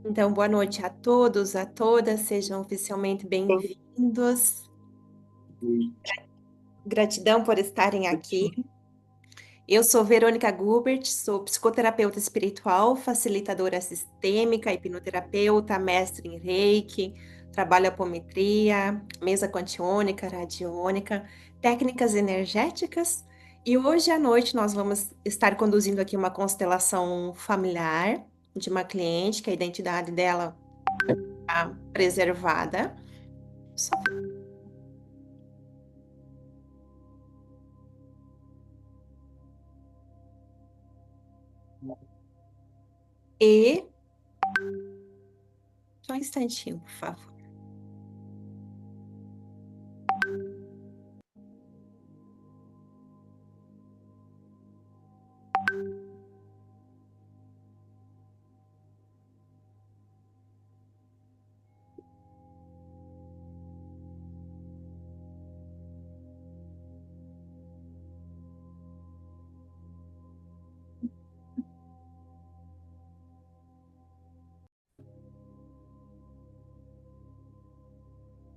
Então, boa noite a todos, a todas, sejam oficialmente bem-vindos. Gratidão por estarem aqui. Eu sou Verônica Gubert, sou psicoterapeuta espiritual, facilitadora sistêmica, hipnoterapeuta, mestre em Reiki, trabalho apometria, mesa quantiônica, radiônica, técnicas energéticas. E hoje à noite nós vamos estar conduzindo aqui uma constelação familiar de uma cliente, que a identidade dela está preservada. Só- E só um instantinho, por favor.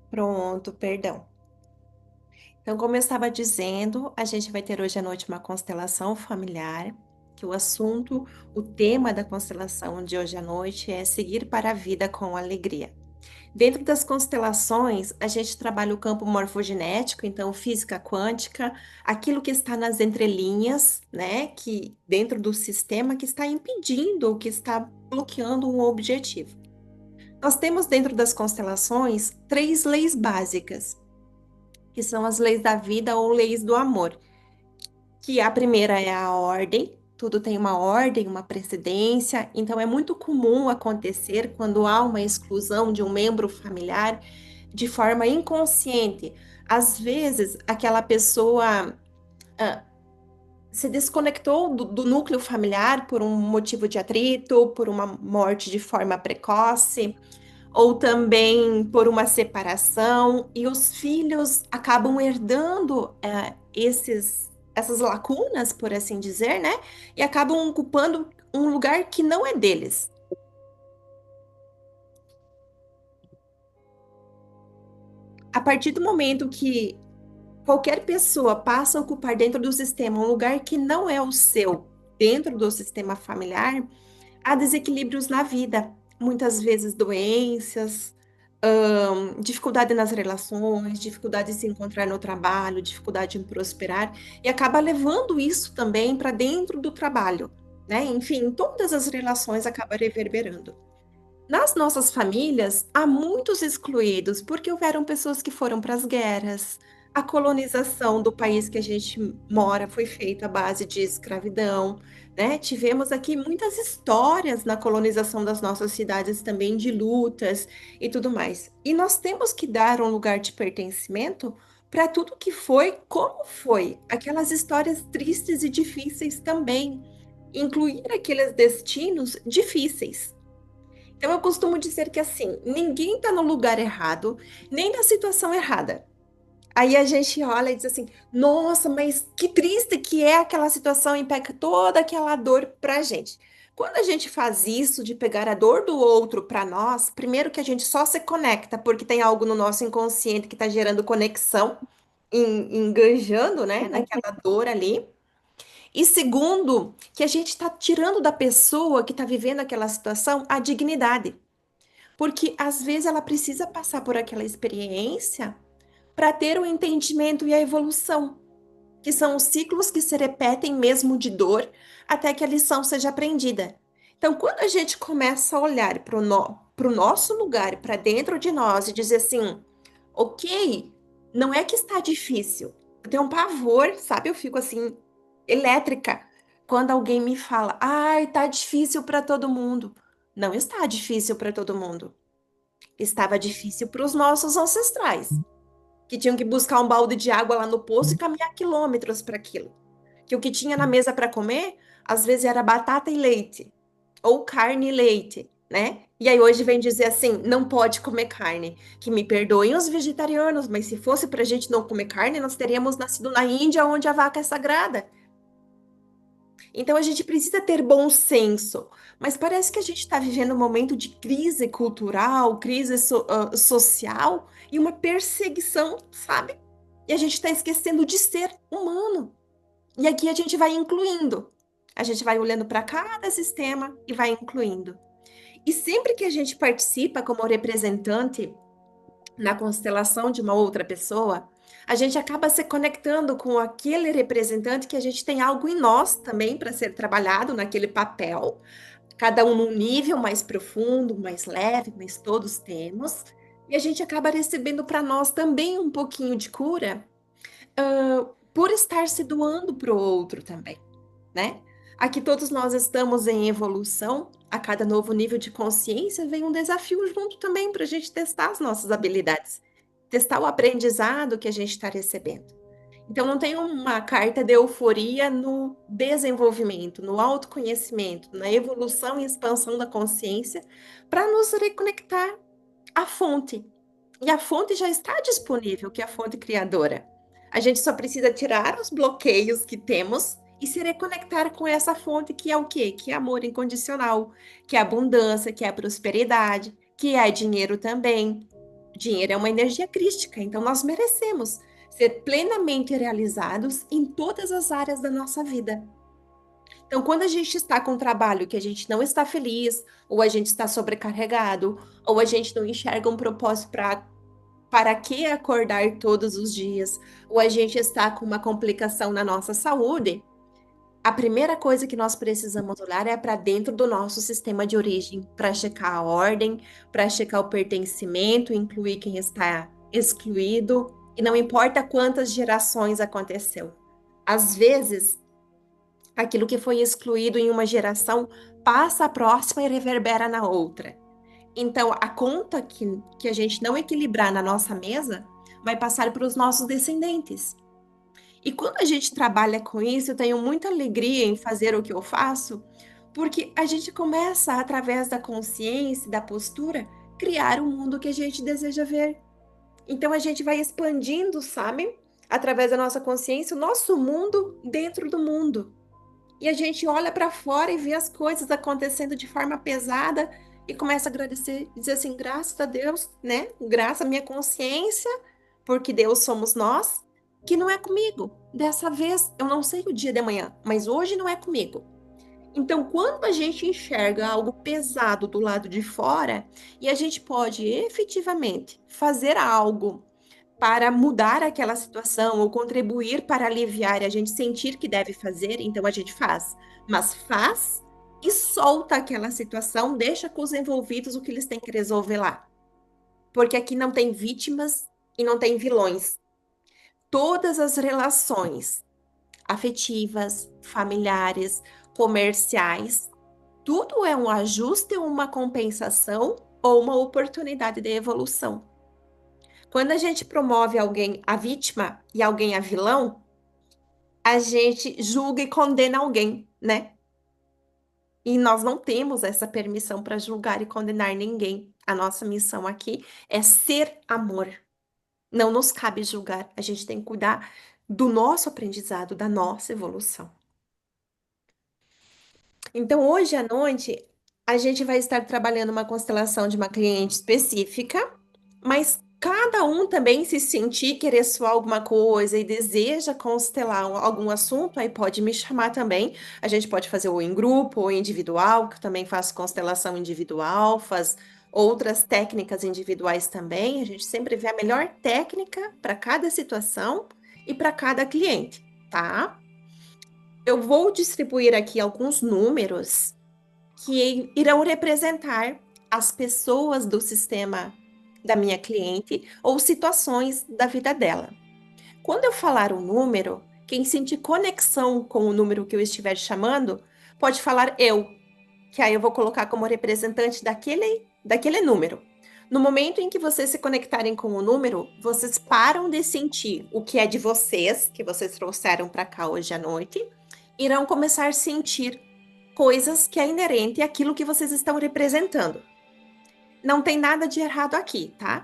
Pronto, perdão. Então, como eu estava dizendo, a gente vai ter hoje à noite uma constelação familiar, que o assunto, o tema da constelação de hoje à noite é seguir para a vida com alegria. Dentro das constelações, a gente trabalha o campo morfogenético, então física quântica, aquilo que está nas entrelinhas, né, que dentro do sistema que está impedindo, que está bloqueando um objetivo. Nós temos dentro das constelações três leis básicas, que são as leis da vida ou leis do amor. Que a primeira é a ordem, tudo tem uma ordem, uma precedência, então é muito comum acontecer quando há uma exclusão de um membro familiar de forma inconsciente. Às vezes, aquela pessoa se desconectou do núcleo familiar por um motivo de atrito, por uma morte de forma precoce ou também por uma separação, e os filhos acabam herdando essas lacunas, por assim dizer, né? E acabam ocupando um lugar que não é deles. A partir do momento que qualquer pessoa passa a ocupar dentro do sistema um lugar que não é o seu, dentro do sistema familiar, há desequilíbrios na vida, muitas vezes doenças, dificuldade nas relações, dificuldade de se encontrar no trabalho, dificuldade em prosperar, e acaba levando isso também para dentro do trabalho, né? Enfim, todas as relações acabam reverberando. Nas nossas famílias, há muitos excluídos, porque houveram pessoas que foram para as guerras. A colonização do país que a gente mora foi feita à base de escravidão, né? Tivemos aqui muitas histórias na colonização das nossas cidades também de lutas e tudo mais. E nós temos que dar um lugar de pertencimento para tudo que foi, como foi, aquelas histórias tristes e difíceis também, incluir aqueles destinos difíceis. Então, eu costumo dizer que assim, ninguém está no lugar errado, nem na situação errada. Aí a gente olha e diz assim: nossa, mas que triste que é aquela situação e pega toda aquela dor para a gente. Quando a gente faz isso de pegar a dor do outro para nós, primeiro que a gente só se conecta porque tem algo no nosso inconsciente que está gerando conexão, enganjando, né, naquela dor ali. E segundo, que a gente está tirando da pessoa que está vivendo aquela situação a dignidade. Porque às vezes ela precisa passar por aquela experiência para ter o entendimento e a evolução, que são os ciclos que se repetem mesmo de dor até que a lição seja aprendida. Então, quando a gente começa a olhar para o nosso lugar, para dentro de nós e dizer assim, ok, não é que está difícil. Eu tenho um pavor, sabe? Eu fico assim, elétrica, quando alguém me fala, ai, tá difícil para todo mundo. Não está difícil para todo mundo. Estava difícil para os nossos ancestrais, que tinham que buscar um balde de água lá no poço e caminhar quilômetros para aquilo. Que o que tinha na mesa para comer, às vezes era batata e leite, ou carne e leite, né? E aí hoje vem dizer assim, não pode comer carne. Que me perdoem os vegetarianos, mas se fosse para a gente não comer carne, nós teríamos nascido na Índia, onde a vaca é sagrada. Então a gente precisa ter bom senso, mas parece que a gente está vivendo um momento de crise cultural, crise social e uma perseguição, sabe? E a gente está esquecendo de ser humano. E aqui a gente vai incluindo. A gente vai olhando para cada sistema e vai incluindo. E sempre que a gente participa como representante na constelação de uma outra pessoa, a gente acaba se conectando com aquele representante que a gente tem algo em nós também para ser trabalhado naquele papel, cada um num nível mais profundo, mais leve, mas todos temos. E a gente acaba recebendo para nós também um pouquinho de cura, por estar se doando para o outro também, né? Aqui todos nós estamos em evolução, a cada novo nível de consciência vem um desafio junto também para a gente testar as nossas habilidades, testar o aprendizado que a gente está recebendo. Então, não tem uma carta de euforia no desenvolvimento, no autoconhecimento, na evolução e expansão da consciência, para nos reconectar à fonte. E a fonte já está disponível, que é a fonte criadora. A gente só precisa tirar os bloqueios que temos e se reconectar com essa fonte que é o quê? Que é amor incondicional, que é abundância, que é prosperidade, que é dinheiro também. Dinheiro é uma energia crística, então nós merecemos ser plenamente realizados em todas as áreas da nossa vida. Então, quando a gente está com um trabalho que a gente não está feliz, ou a gente está sobrecarregado, ou a gente não enxerga um propósito para que acordar todos os dias, ou a gente está com uma complicação na nossa saúde, a primeira coisa que nós precisamos olhar é para dentro do nosso sistema de origem, para checar a ordem, para checar o pertencimento, incluir quem está excluído, e não importa quantas gerações aconteceu. Às vezes, aquilo que foi excluído em uma geração passa a próxima e reverbera na outra. Então, a conta que a gente não equilibrar na nossa mesa vai passar para os nossos descendentes. E quando a gente trabalha com isso, eu tenho muita alegria em fazer o que eu faço, porque a gente começa, através da consciência, da postura, criar o mundo que a gente deseja ver. Então a gente vai expandindo, sabe? Através da nossa consciência, o nosso mundo dentro do mundo. E a gente olha para fora e vê as coisas acontecendo de forma pesada e começa a agradecer, dizer assim, graças a Deus, né? Graças à minha consciência, porque Deus somos nós, que não é comigo. Dessa vez, eu não sei o dia de amanhã, mas hoje não é comigo. Então, quando a gente enxerga algo pesado do lado de fora e a gente pode efetivamente fazer algo para mudar aquela situação ou contribuir para aliviar e a gente sentir que deve fazer, então a gente faz. Mas faz e solta aquela situação, deixa com os envolvidos o que eles têm que resolver lá. Porque aqui não tem vítimas e não tem vilões. Todas as relações afetivas, familiares, comerciais, tudo é um ajuste, uma compensação ou uma oportunidade de evolução. Quando a gente promove alguém a vítima e alguém a vilão, a gente julga e condena alguém, né? E nós não temos essa permissão para julgar e condenar ninguém. A nossa missão aqui é ser amor. Não nos cabe julgar. A gente tem que cuidar do nosso aprendizado, da nossa evolução. Então, hoje à noite, a gente vai estar trabalhando uma constelação de uma cliente específica, mas cada um também se sentir querer soar alguma coisa e deseja constelar algum assunto, aí pode me chamar também. A gente pode fazer ou em grupo ou individual, que eu também faço constelação individual, faz outras técnicas individuais também. A gente sempre vê a melhor técnica para cada situação e para cada cliente, tá? Eu vou distribuir aqui alguns números que irão representar as pessoas do sistema da minha cliente ou situações da vida dela. Quando eu falar um número, quem sentir conexão com o número que eu estiver chamando, pode falar eu, que aí eu vou colocar como representante daquele número. No momento em que vocês se conectarem com o número, vocês param de sentir o que é de vocês, que vocês trouxeram para cá hoje à noite, irão começar a sentir coisas que é inerente àquilo que vocês estão representando. Não tem nada de errado aqui, tá?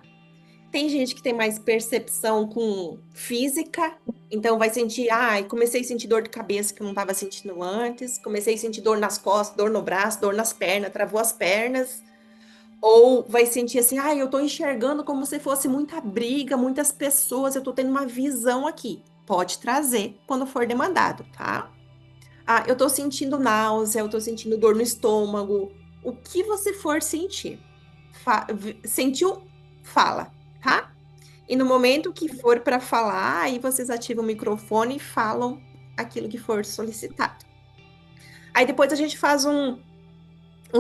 Tem gente que tem mais percepção com física, então vai sentir, ai, comecei a sentir dor de cabeça que eu não estava sentindo antes, comecei a sentir dor nas costas, dor no braço, dor nas pernas, travou as pernas. Ou vai sentir assim, ai, eu tô enxergando como se fosse muita briga, muitas pessoas, eu tô tendo uma visão aqui. Pode trazer quando for demandado, tá? Ah, eu tô sentindo náusea, eu tô sentindo dor no estômago. O que você for sentir, sentiu, fala, tá? E no momento que for para falar, aí vocês ativam o microfone e falam aquilo que for solicitado. Aí depois a gente faz um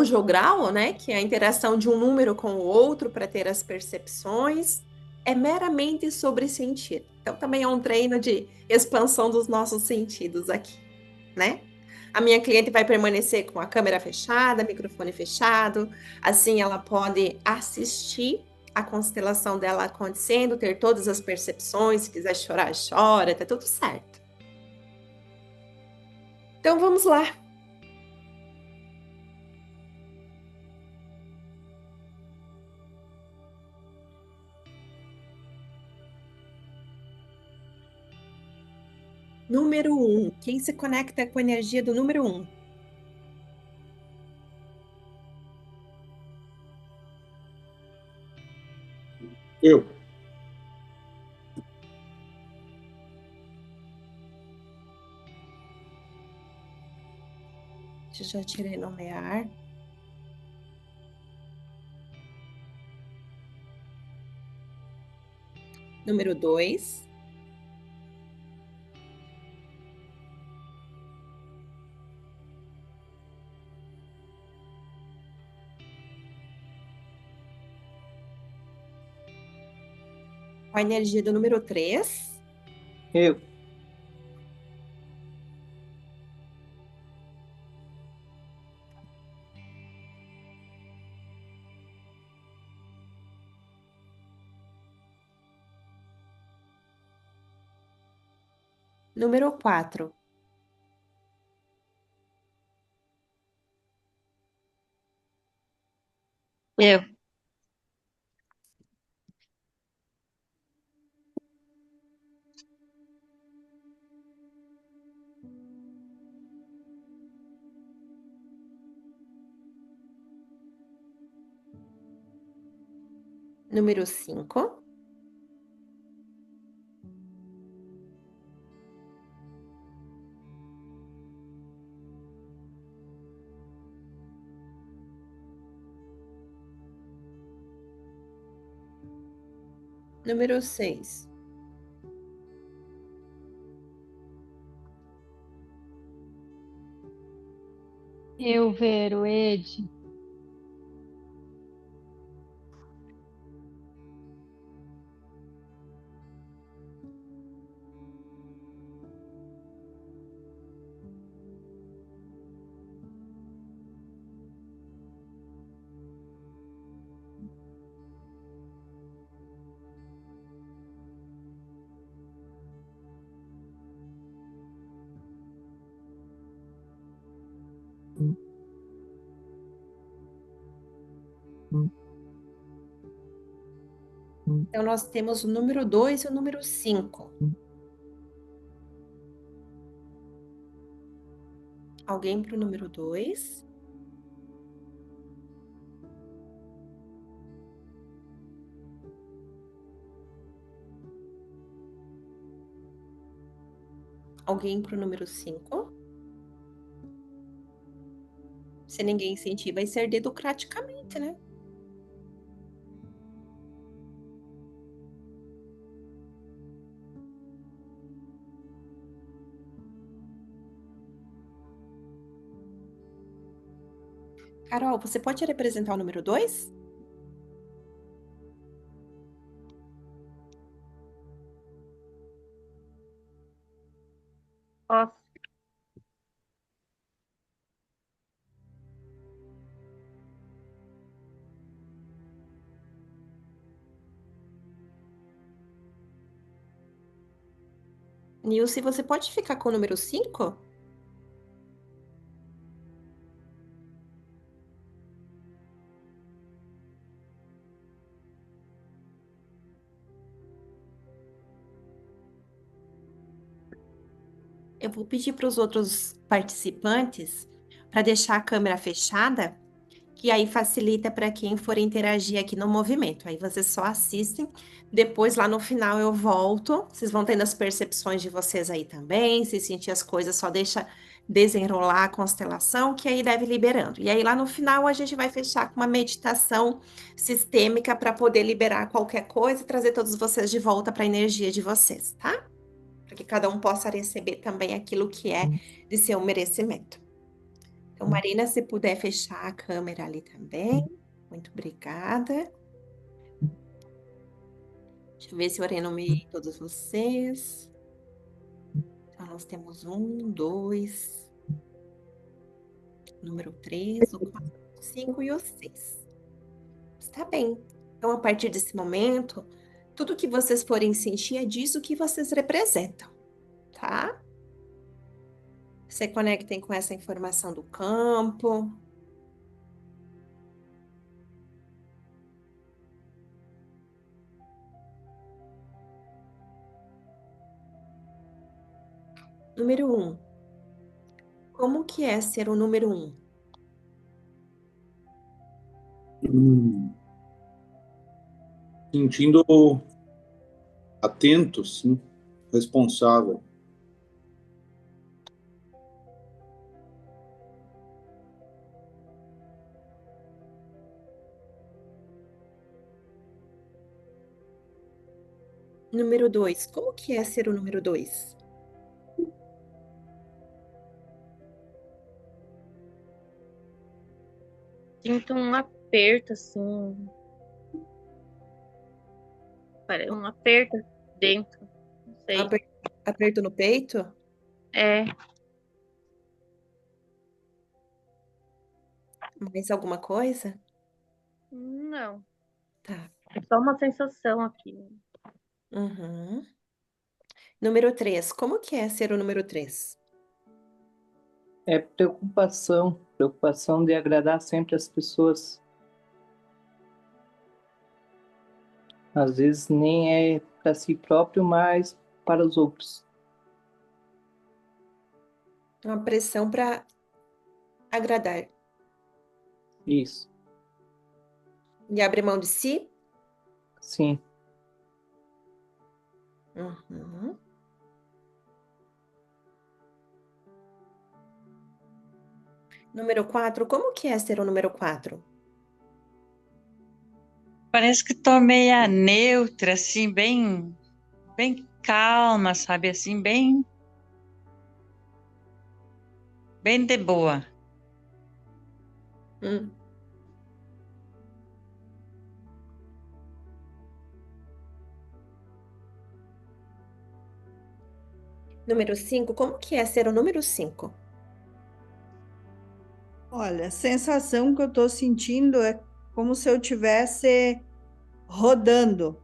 jogral, né, que é a interação de um número com o outro para ter as percepções, é meramente sobre sentir. Então, também é um treino de expansão dos nossos sentidos aqui, né? A minha cliente vai permanecer com a câmera fechada, microfone fechado, assim ela pode assistir a constelação dela acontecendo, ter todas as percepções, se quiser chorar, chora, tá tudo certo. Então, vamos lá. Número um. Quem se conecta com a energia do número um? Eu. Já tirei nomear. Número 2. Com a energia do número 3. Eu. Número 4. Eu. Número 5. Número 6. Eu, Vero, Ed. Então, nós temos o número 2 e o número 5. Alguém para o número 2? Alguém para o número 5? Se ninguém sentir, vai ser dedocraticamente, né? Carol, você pode representar o número 2? Posso? Nilce, você pode ficar com o número 5? Eu vou pedir para os outros participantes para deixar a câmera fechada, que aí facilita para quem for interagir aqui no movimento. Aí vocês só assistem, depois lá no final eu volto, vocês vão tendo as percepções de vocês aí também, se sentir as coisas, só deixa desenrolar a constelação, que aí deve liberando. E aí lá no final a gente vai fechar com uma meditação sistêmica para poder liberar qualquer coisa e trazer todos vocês de volta para a energia de vocês, tá? Para que cada um possa receber também aquilo que é de seu merecimento. Então, Marina, se puder fechar a câmera ali também. Muito obrigada. Deixa eu ver se eu renomeei todos vocês. Então, nós temos 1, 2, número 3, o 4, o 5 e o 6. Está bem. Então, a partir desse momento, tudo que vocês forem sentir é disso que vocês representam, tá? Se conectem com essa informação do campo. Número 1. Como que é ser o número 1? Hum, Sentindo atento, sim, responsável. Número 2. Como que é ser o número 2? Sinto um aperto, assim, um aperto dentro, não sei. Aperto no peito? É, Mais alguma coisa? não, Tá. é só uma sensação aqui. Uhum. Número 3. Como que é ser o número 3? É preocupação de agradar sempre as pessoas. Às vezes nem é para si próprio, mas para os outros. Uma pressão para agradar. Isso, E abre mão de si? sim. Uhum. Número 4. Como que é ser o número 4? Parece que tô meia neutra, assim, bem calma, sabe? Assim, bem de boa. Hum. Número 5. Como que é ser o número 5? Olha, a sensação que eu estou sentindo é como se eu estivesse rodando.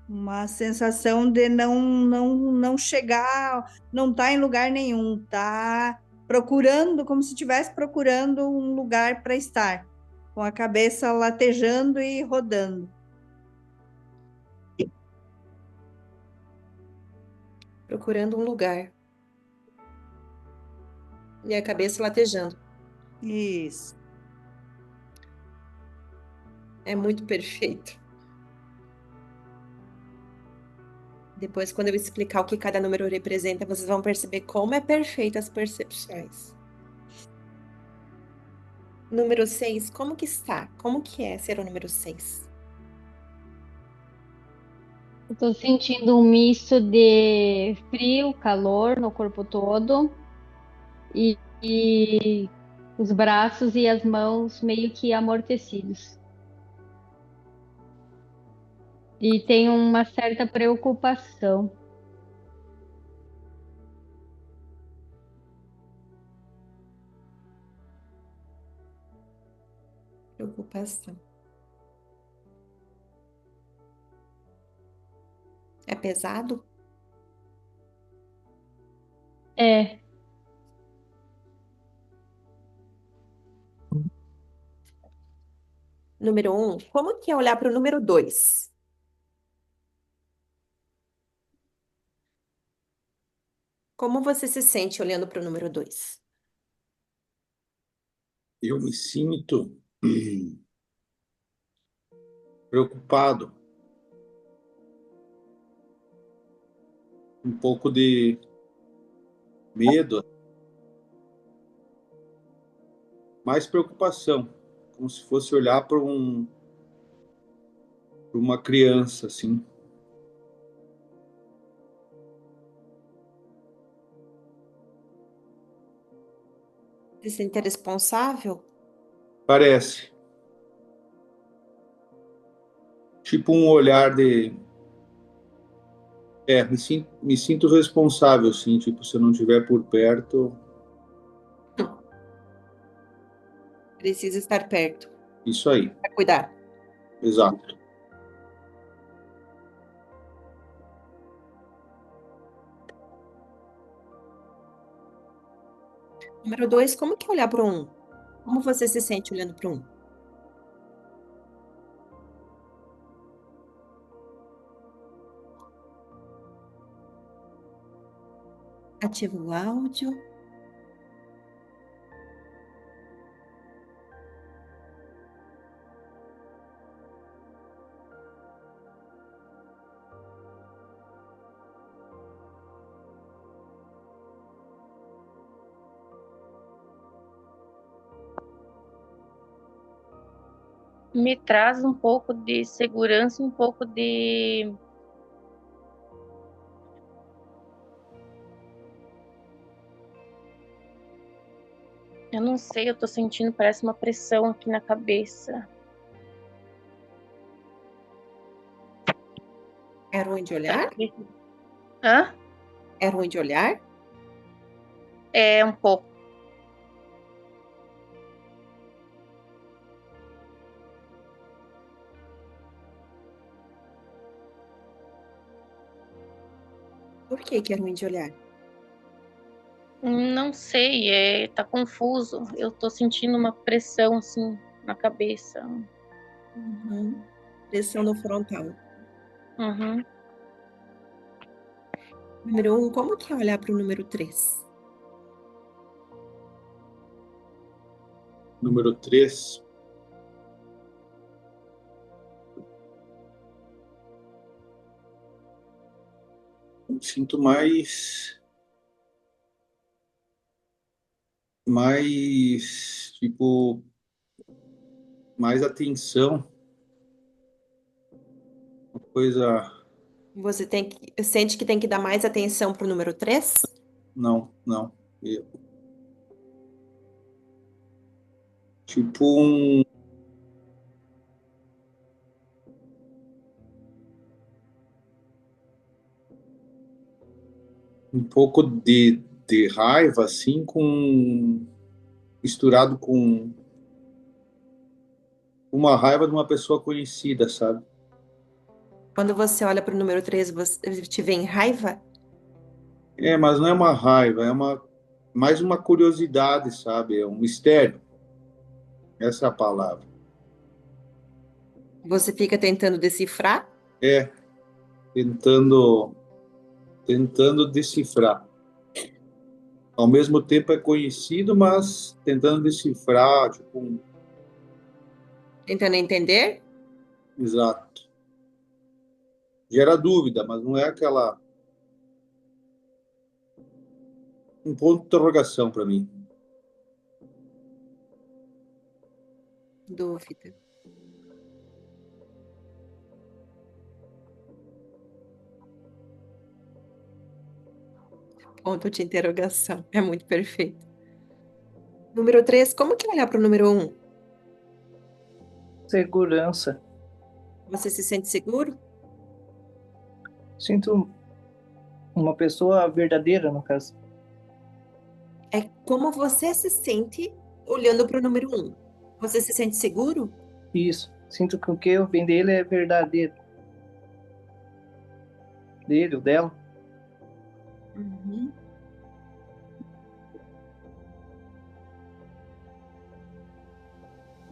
Uma sensação de não chegar, não estar em lugar nenhum, tá procurando, como se estivesse procurando um lugar para estar, com a cabeça latejando e rodando. Procurando um lugar. E a cabeça latejando. Isso. É muito perfeito. Depois, quando eu explicar o que cada número representa, vocês vão perceber como é perfeita as percepções. Número 6, como que está? Como que é ser o número 6? Eu tô sentindo um misto de frio, calor no corpo todo e os braços e as mãos meio que amortecidos. E tem uma certa preocupação. Preocupação. É pesado? É, Número 1, como que é olhar para o número 2? Como você se sente olhando para o número 2? Eu me sinto preocupado, um pouco de medo, mais preocupação, como se fosse olhar para uma criança, assim. Se sente responsável? Parece. Tipo um olhar de... me sinto responsável, assim, tipo, se eu não estiver por perto, Precisa estar perto isso aí, para cuidar. exato. Número 2, como que é olhar para o 1? Como você se sente olhando para o 1? Ativa o áudio. Me traz um pouco de segurança, um pouco de... Eu não sei, eu tô sentindo, parece uma pressão aqui na cabeça. É ruim de olhar? Hã? É ruim de olhar? É um pouco. Por que é ruim de olhar? Não sei, tá confuso. Eu tô sentindo uma pressão assim na cabeça. Uhum. Pressão no frontal. Uhum. Número 1, como que é olhar para o número 3? Número 3, me sinto tipo, mais atenção, uma coisa, Você sente que tem que dar mais atenção para o número 3? não, eu- tipo um pouco de raiva, assim, misturado com uma raiva de uma pessoa conhecida, sabe? Quando você olha para o número 3, você te vem raiva? É, mas não é uma raiva, mais uma curiosidade, sabe? É um mistério, essa é a palavra. Você fica tentando decifrar? É, tentando, tentando decifrar. Ao mesmo tempo é conhecido, mas tentando decifrar, tipo, Tentando entender? exato. Gera dúvida, mas não é um ponto de interrogação para mim. Dúvida. Ponto de interrogação. É muito perfeito. Número 3, como que é olhar para o número 1? Segurança. Você se sente seguro? Sinto uma pessoa verdadeira, no caso. É como você se sente olhando para o número 1. Você se sente seguro? Isso. Sinto que o que eu vem dele é verdadeiro. Dele ou dela. Uhum.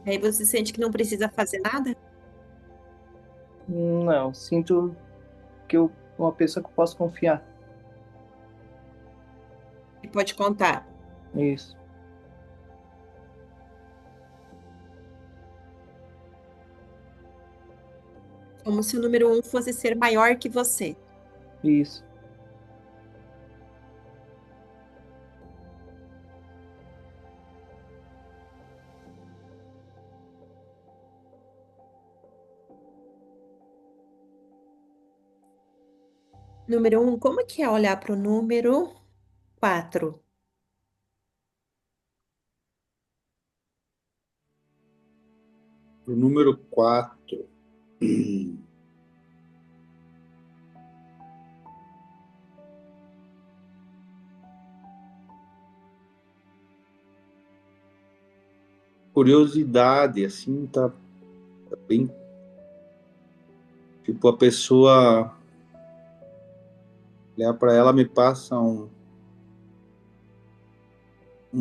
Aí você sente que não precisa fazer nada? Não, sinto que eu uma pessoa que eu posso confiar. pode contar. Isso. Como se o número 1 fosse ser maior que você. Isso. Número 1, como que é olhar para o número 4? O número 4. Curiosidade, assim, tá bem. Tipo, a pessoa olhar para ela me passa um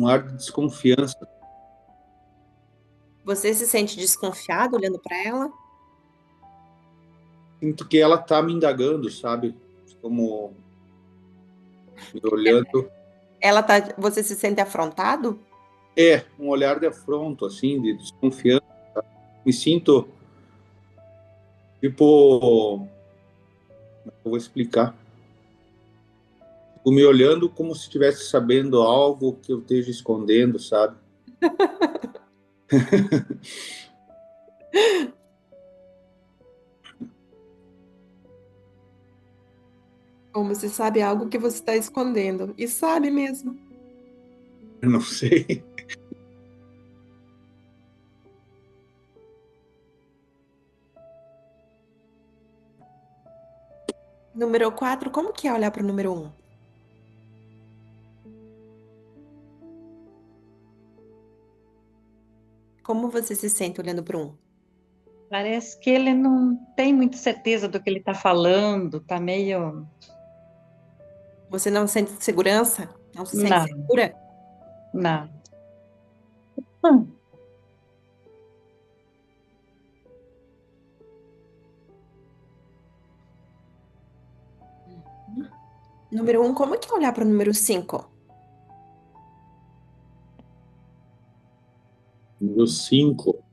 ar de desconfiança. Você se sente desconfiado olhando para ela? Sinto que ela tá me indagando, sabe? Como me olhando. Você se sente afrontado? É, um olhar de afronto, assim, de desconfiança. Me sinto, tipo, eu vou explicar. Tipo, me olhando como se estivesse sabendo algo que eu esteja escondendo, sabe? Como se sabe algo que você está escondendo. E sabe mesmo. Eu não sei. Número 4, como que é olhar para o número 1? Como você se sente olhando para o 1? Parece que ele não tem muita certeza do que ele está falando, tá meio. Você não sente segurança? Não se sente Não, segura? não. Hum. Número 1, como que é olhar para o número 5? Número 5.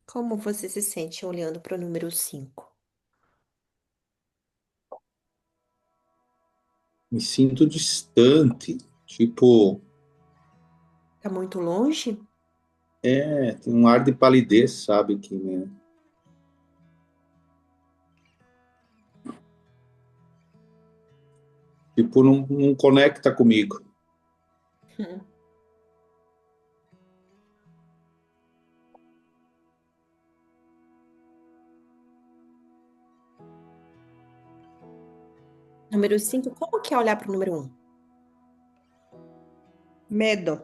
Como você se sente olhando para o número 5? Me sinto distante. Tipo, Tá muito longe? tem um ar de palidez, sabe? Que, né? Tipo, não conecta comigo. Hum. Número 5, como que é olhar para o número 1? Medo.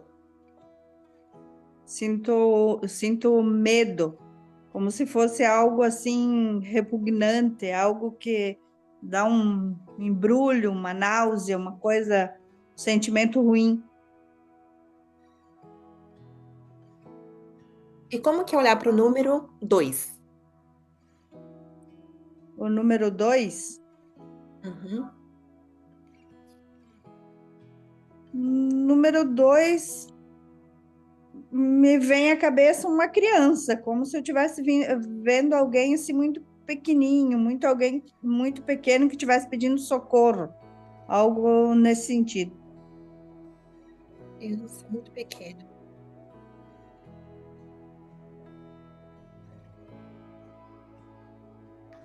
Sinto medo, como se fosse algo assim repugnante, algo que dá um embrulho, uma náusea, uma coisa, um sentimento ruim. E como que é olhar para o número 2? O número 2, Uhum. número 2 me vem à cabeça uma criança, como se eu estivesse vendo alguém assim muito pequenininho, muito alguém muito pequeno que estivesse pedindo socorro, algo nesse sentido. Criança muito pequena.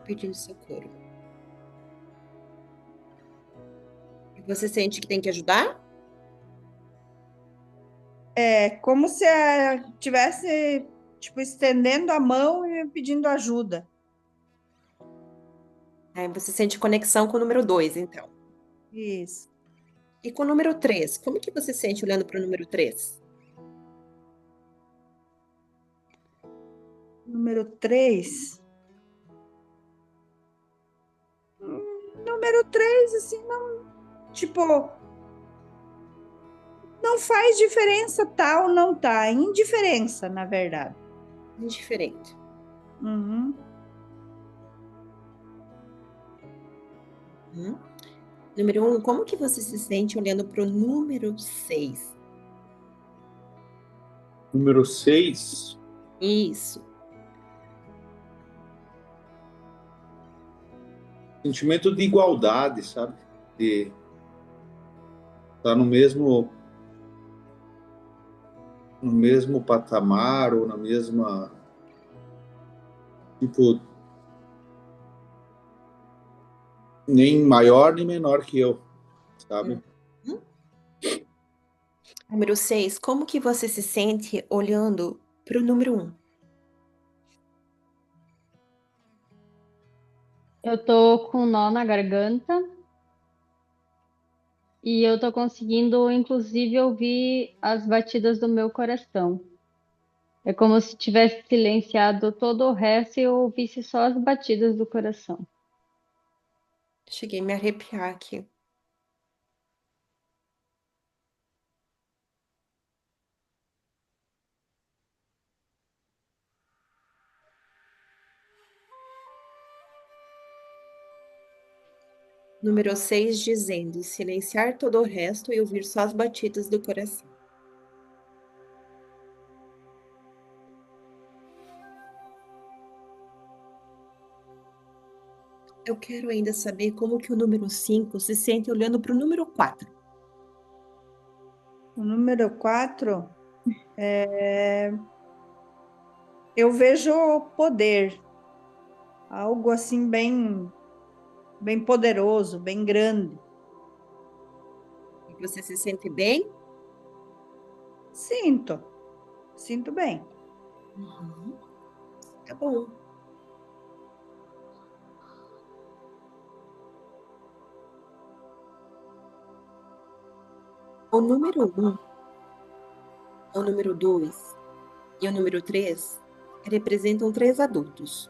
Pedindo socorro. E você sente que tem que ajudar? É como se tivesse tipo estendendo a mão e pedindo ajuda. Aí você sente conexão com o número 2, então. Isso. E com o número 3, como que você sente olhando para o número 3? Número 3. Número 3, assim, não, tipo, não faz diferença tal, não tá. Indiferença, na verdade. Indiferente. Uhum. Uhum. Número 1, como que você se sente olhando para o número 6? Número 6, Isso. sentimento de igualdade, sabe? De estar no mesmo patamar ou na mesma, tipo, nem maior nem menor que eu, sabe? Uhum. Número 6, como que você se sente olhando para o número 1? Eu tô com um nó na garganta e eu tô conseguindo, inclusive, ouvir as batidas do meu coração. É como se tivesse silenciado todo o resto e eu ouvisse só as batidas do coração. Cheguei a me arrepiar aqui. Número 6 dizendo: silenciar todo o resto e ouvir só as batidas do coração. Eu quero ainda saber como que o número 5 se sente olhando para o número 4. O número 4, eu vejo poder, algo assim bem, bem poderoso, bem grande. E você se sente bem? Sinto, sinto bem. Uhum. Tá bom. O número 1, o número 2 e o número 3 representam 3 adultos.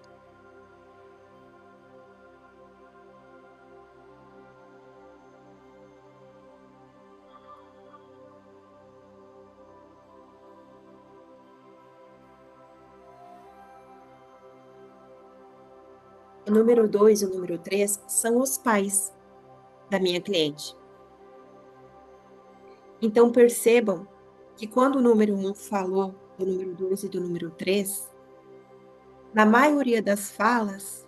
O número 2 e o número 3 são os pais da minha cliente. Então percebam que quando o número 1 falou do número 2 e do número 3, na maioria das falas,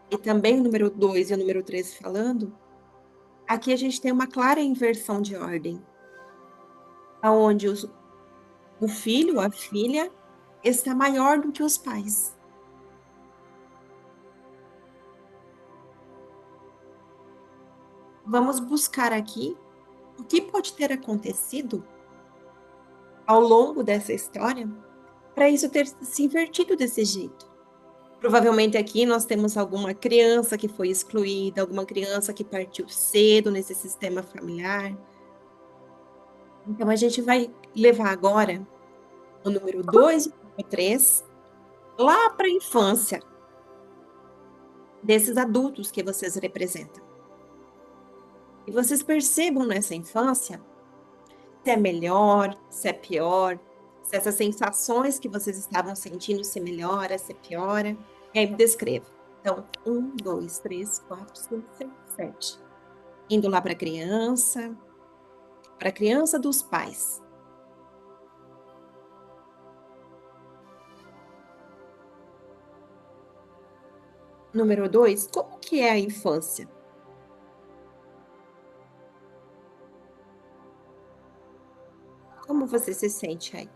e também o número 2 e o número 3 falando, aqui a gente tem uma clara inversão de ordem, onde o filho, a filha, está maior do que os pais. Vamos buscar aqui o que pode ter acontecido ao longo dessa história para isso ter se invertido desse jeito. Provavelmente aqui nós temos alguma criança que foi excluída, alguma criança que partiu cedo nesse sistema familiar. Então a gente vai levar agora o número 2 e o número 3 lá para a infância desses adultos que vocês representam. E vocês percebam nessa infância se é melhor, se é pior, se essas sensações que vocês estavam sentindo se melhora, se piora. E aí me descreva. Então, 1, 2, 3, 4, 5, 6, 7. Indo lá para a criança dos pais. Número 2, como que é a infância? Como você se sente aí?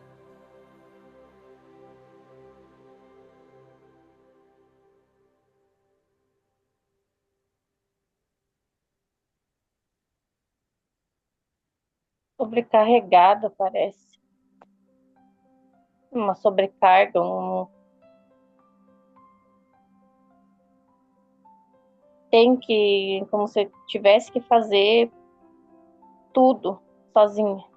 Sobrecarregada, parece. Uma sobrecarga, tem que, como se tivesse que fazer tudo sozinha.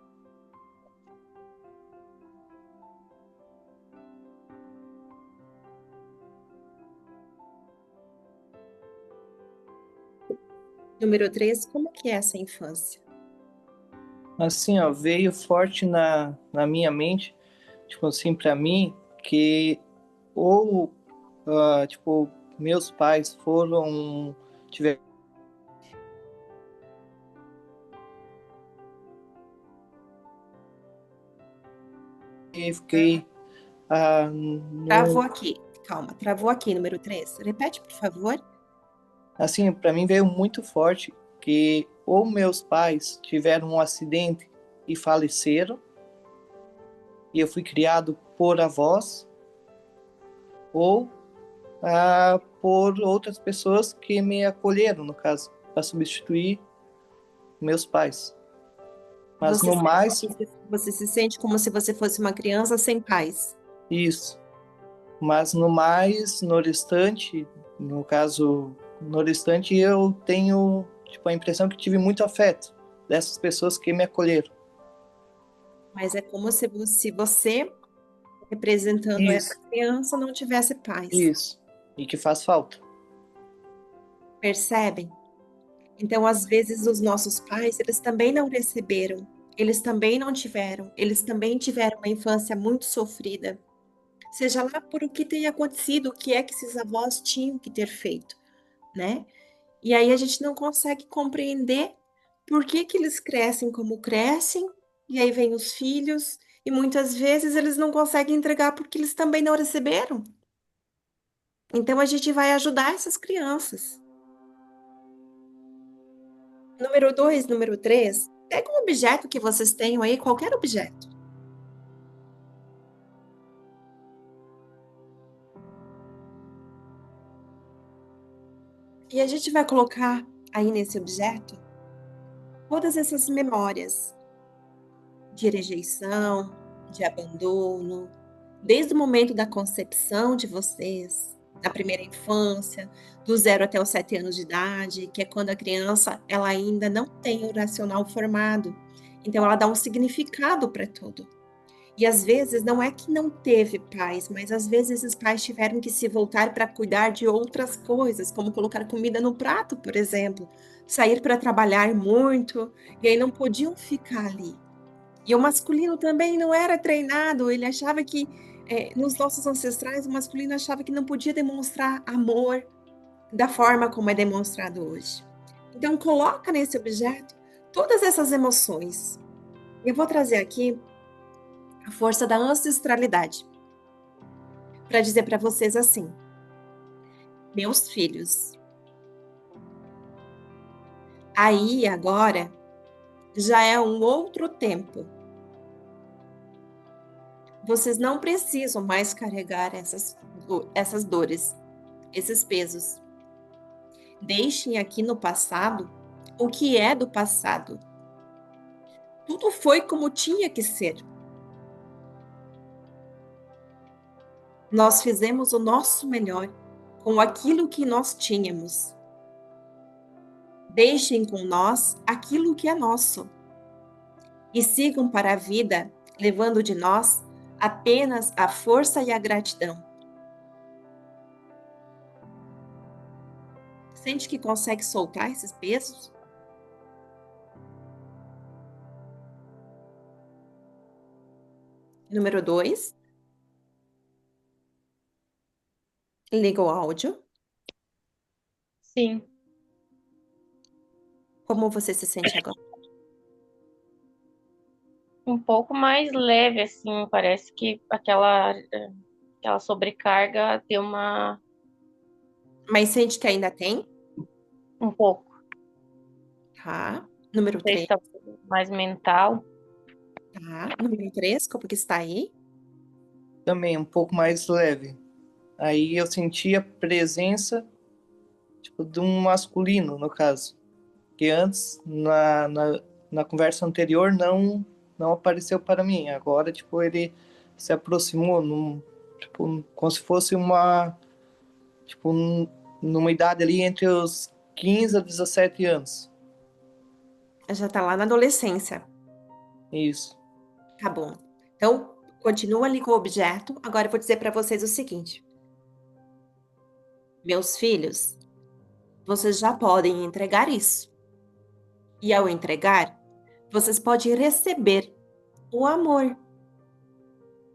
Número 3, como que é essa infância? Assim, ó, veio forte na minha mente, tipo assim, pra mim, que ou, tipo, meus pais tiveram fiquei Travou aqui. Calma, travou aqui, número 3. Repete, por favor. assim, para mim veio muito forte que ou meus pais tiveram um acidente e faleceram, e eu fui criado por avós, ou por outras pessoas que me acolheram, no caso, para substituir meus pais. Mas Você no sente mais, você se sente como se você fosse uma criança sem pais. isso. Mas no mais, no restante, no caso, no restante eu tenho tipo, a impressão que tive muito afeto dessas pessoas que me acolheram. Mas é como se você, representando essa Isso, criança, não tivesse pais. isso. E que faz falta. Percebem? Então, às vezes, os nossos pais, eles também não receberam, eles também não tiveram, eles também tiveram uma infância muito sofrida. Seja lá por o que tenha acontecido, o que é que esses avós tinham que ter feito, né? E aí a gente não consegue compreender por que que eles crescem como crescem, e aí vem os filhos, e muitas vezes eles não conseguem entregar porque eles também não receberam. Então a gente vai ajudar essas crianças. Número 2, número 3, pega um objeto que vocês tenham aí, qualquer objeto. E a gente vai colocar aí nesse objeto todas essas memórias de rejeição, de abandono, desde o momento da concepção de vocês, da primeira infância, do 0 até os 7 anos de idade, que é quando a criança ela ainda não tem o racional formado. Então ela dá um significado para tudo. E às vezes não é que não teve pais, mas às vezes esses pais tiveram que se voltar para cuidar de outras coisas, como colocar comida no prato, por exemplo, sair para trabalhar muito, e aí não podiam ficar ali. E o masculino também não era treinado, ele achava que, nos nossos ancestrais, o masculino achava que não podia demonstrar amor da forma como é demonstrado hoje. Então, coloca nesse objeto todas essas emoções. Eu vou trazer aqui a força da ancestralidade para dizer para vocês assim: meus filhos, aí agora já é um outro tempo. Vocês não precisam mais carregar essas dores, esses pesos. Deixem aqui no passado o que é do passado. Tudo foi como tinha que ser. Nós fizemos o nosso melhor com aquilo que nós tínhamos. Deixem com nós aquilo que é nosso. E sigam para a vida, levando de nós apenas a força e a gratidão. Sente que consegue soltar esses pesos? Número 2. Liga o áudio. Sim, Como você se sente agora? um pouco mais leve, assim, parece que aquela sobrecarga deu Mas sente que ainda tem? um pouco, Tá. Número não sei se 3. tá mais mental. Tá. Número 3, como que está aí? Também um pouco mais leve. Aí eu senti a presença tipo, de um masculino, no caso. Que antes, na conversa anterior, não apareceu para mim. Agora, tipo, ele se aproximou tipo, como se fosse tipo, numa idade ali entre os 15 a 17 anos. Já tá lá na adolescência. Isso. Tá bom. Então, continua ali com o objeto. Agora eu vou dizer para vocês o seguinte: meus filhos, vocês já podem entregar isso. E ao entregar, vocês podem receber o amor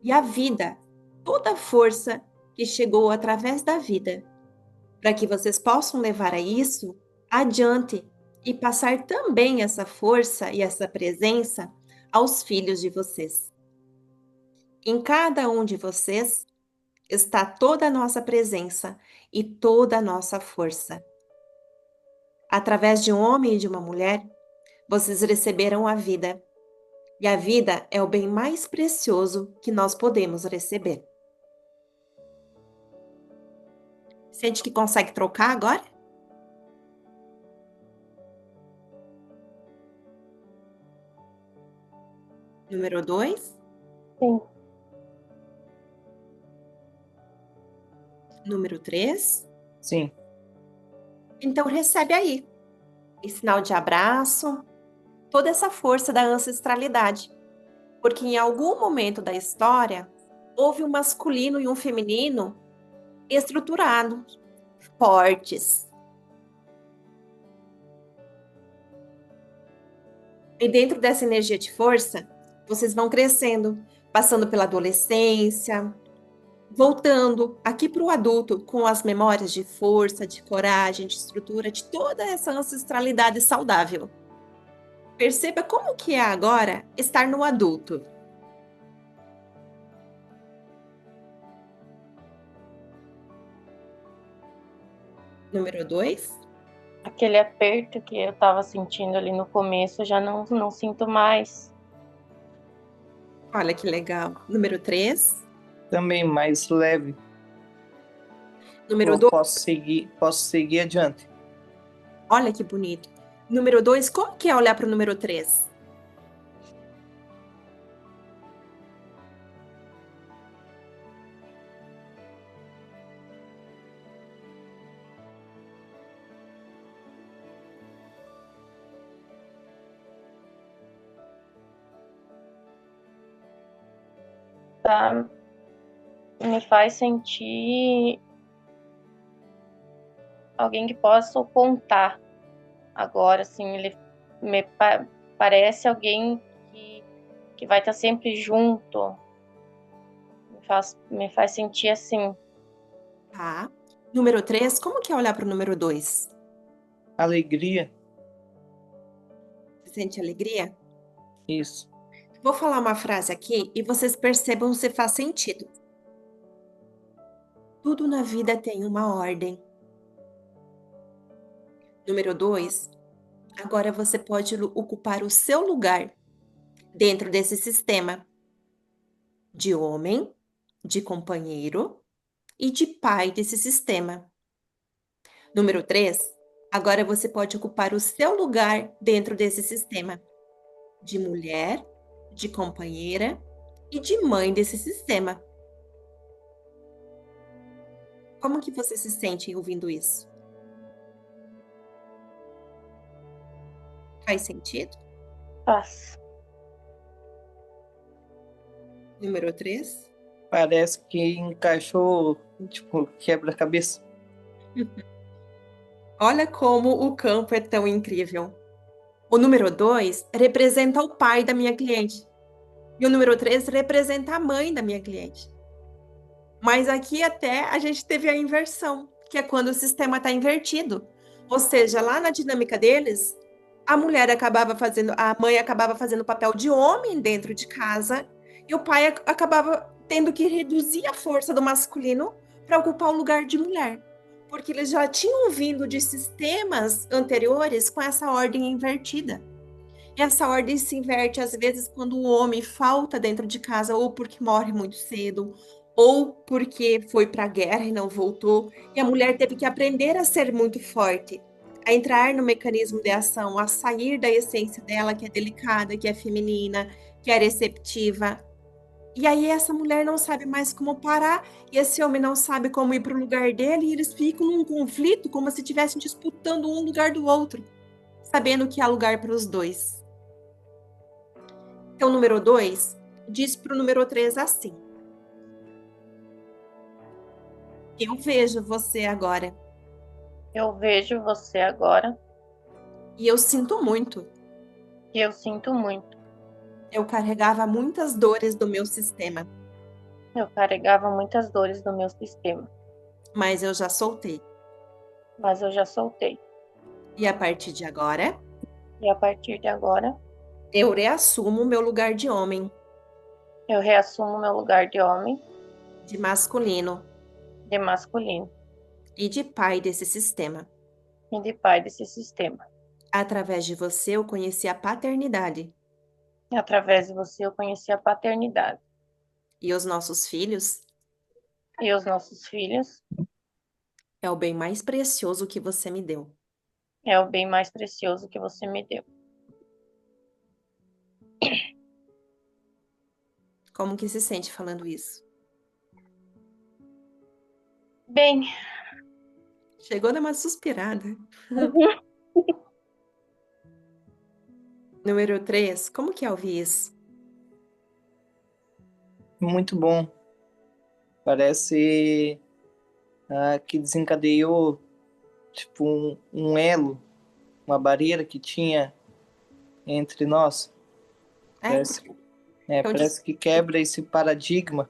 e a vida, toda a força que chegou através da vida, para que vocês possam levar a isso adiante e passar também essa força e essa presença aos filhos de vocês. Em cada um de vocês está toda a nossa presença e toda a nossa força. Através de um homem e de uma mulher, vocês receberam a vida. E a vida é o bem mais precioso que nós podemos receber. Sente que consegue trocar agora? Número 2, Sim. número 3. Sim. Então recebe aí, em sinal de abraço, toda essa força da ancestralidade. Porque em algum momento da história, houve um masculino e um feminino estruturados, fortes. E dentro dessa energia de força, vocês vão crescendo, passando pela adolescência, voltando aqui para o adulto com as memórias de força, de coragem, de estrutura, de toda essa ancestralidade saudável. Perceba como que é agora estar no adulto. Número 2. Aquele aperto que eu estava sentindo ali no começo, eu já não sinto mais. Olha que legal. Número 3. Também mais leve. Número Eu 2. posso seguir adiante. Olha que bonito. Número 2, como que é olhar para o número 3? Tá? Me faz sentir alguém que possa contar. Agora, assim, ele parece alguém que vai estar sempre junto. Me faz sentir assim. Tá. Número 3, como que é olhar para o número 2? Alegria. Você sente alegria? Isso. Vou falar uma frase aqui e vocês percebam se faz sentido. Tudo na vida tem uma ordem. Número 2, agora você pode ocupar o seu lugar dentro desse sistema de homem, de companheiro e de pai desse sistema. Número 3, agora você pode ocupar o seu lugar dentro desse sistema de mulher, de companheira e de mãe desse sistema. Como que você se sente ouvindo isso? Faz sentido? Faz. Número 3. Parece que encaixou, tipo, quebra-cabeça. Olha como o campo é tão incrível. O número 2 representa o pai da minha cliente. E o número 3 representa a mãe da minha cliente. Mas aqui até a gente teve a inversão, que é quando o sistema está invertido. Ou seja, lá na dinâmica deles, a mãe acabava fazendo o papel de homem dentro de casa e o pai acabava tendo que reduzir a força do masculino para ocupar o lugar de mulher. Porque eles já tinham vindo de sistemas anteriores com essa ordem invertida. E essa ordem se inverte às vezes quando o homem falta dentro de casa, ou porque morre muito cedo, ou porque foi para a guerra e não voltou. E a mulher teve que aprender a ser muito forte, a entrar no mecanismo de ação, a sair da essência dela, que é delicada, que é feminina, que é receptiva. E aí essa mulher não sabe mais como parar, e esse homem não sabe como ir para o lugar dele, e eles ficam num conflito, como se estivessem disputando um lugar do outro, sabendo que há lugar para os dois. Então, o número 2 diz para o número 3 assim: eu vejo você agora Eu vejo você agora e eu sinto muito. e eu sinto muito. Eu carregava muitas dores do meu sistema, Eu carregava muitas dores do meu sistema, mas eu já soltei. mas eu já soltei. E a partir de agora, E a partir de agora, eu reassumo o meu lugar de homem. Eu reassumo meu lugar de homem, de masculino de masculino e de pai desse sistema. e de pai desse sistema. Através de você, eu conheci a paternidade. E através de você eu conheci a paternidade. E os nossos filhos E os nossos filhos é o bem mais precioso que você me deu. é o bem mais precioso que você me deu. Como que se sente falando isso? Bem, Chegou a dar uma suspirada. Número 3, como que é ouvir isso? Muito bom. Parece que desencadeou tipo um elo, uma barreira que tinha entre nós. Parece, Então diz, parece que quebra esse paradigma.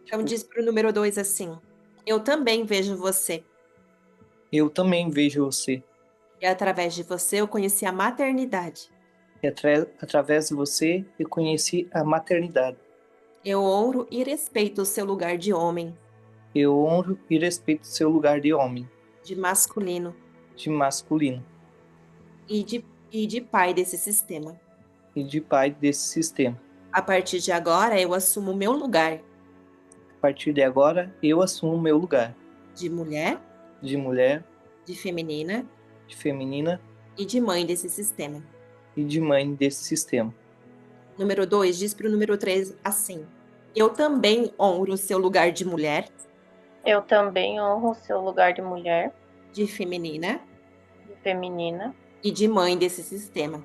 então diz para o número 2 assim: eu também vejo você. Eu também vejo você. E através de você eu conheci a maternidade. E através de você eu conheci a maternidade. Eu honro e respeito o seu lugar de homem, Eu honro e respeito seu lugar de homem, de masculino de masculino e de pai desse sistema. e de pai desse sistema. A partir de agora eu assumo o meu lugar A partir de agora, eu assumo meu lugar de mulher, de mulher, de feminina de feminina e de mãe desse sistema. e de mãe desse sistema. Número 2 diz para o número 3 assim: eu também honro o seu lugar de mulher, eu também honro o seu lugar de mulher, de feminina de feminina e de mãe desse sistema.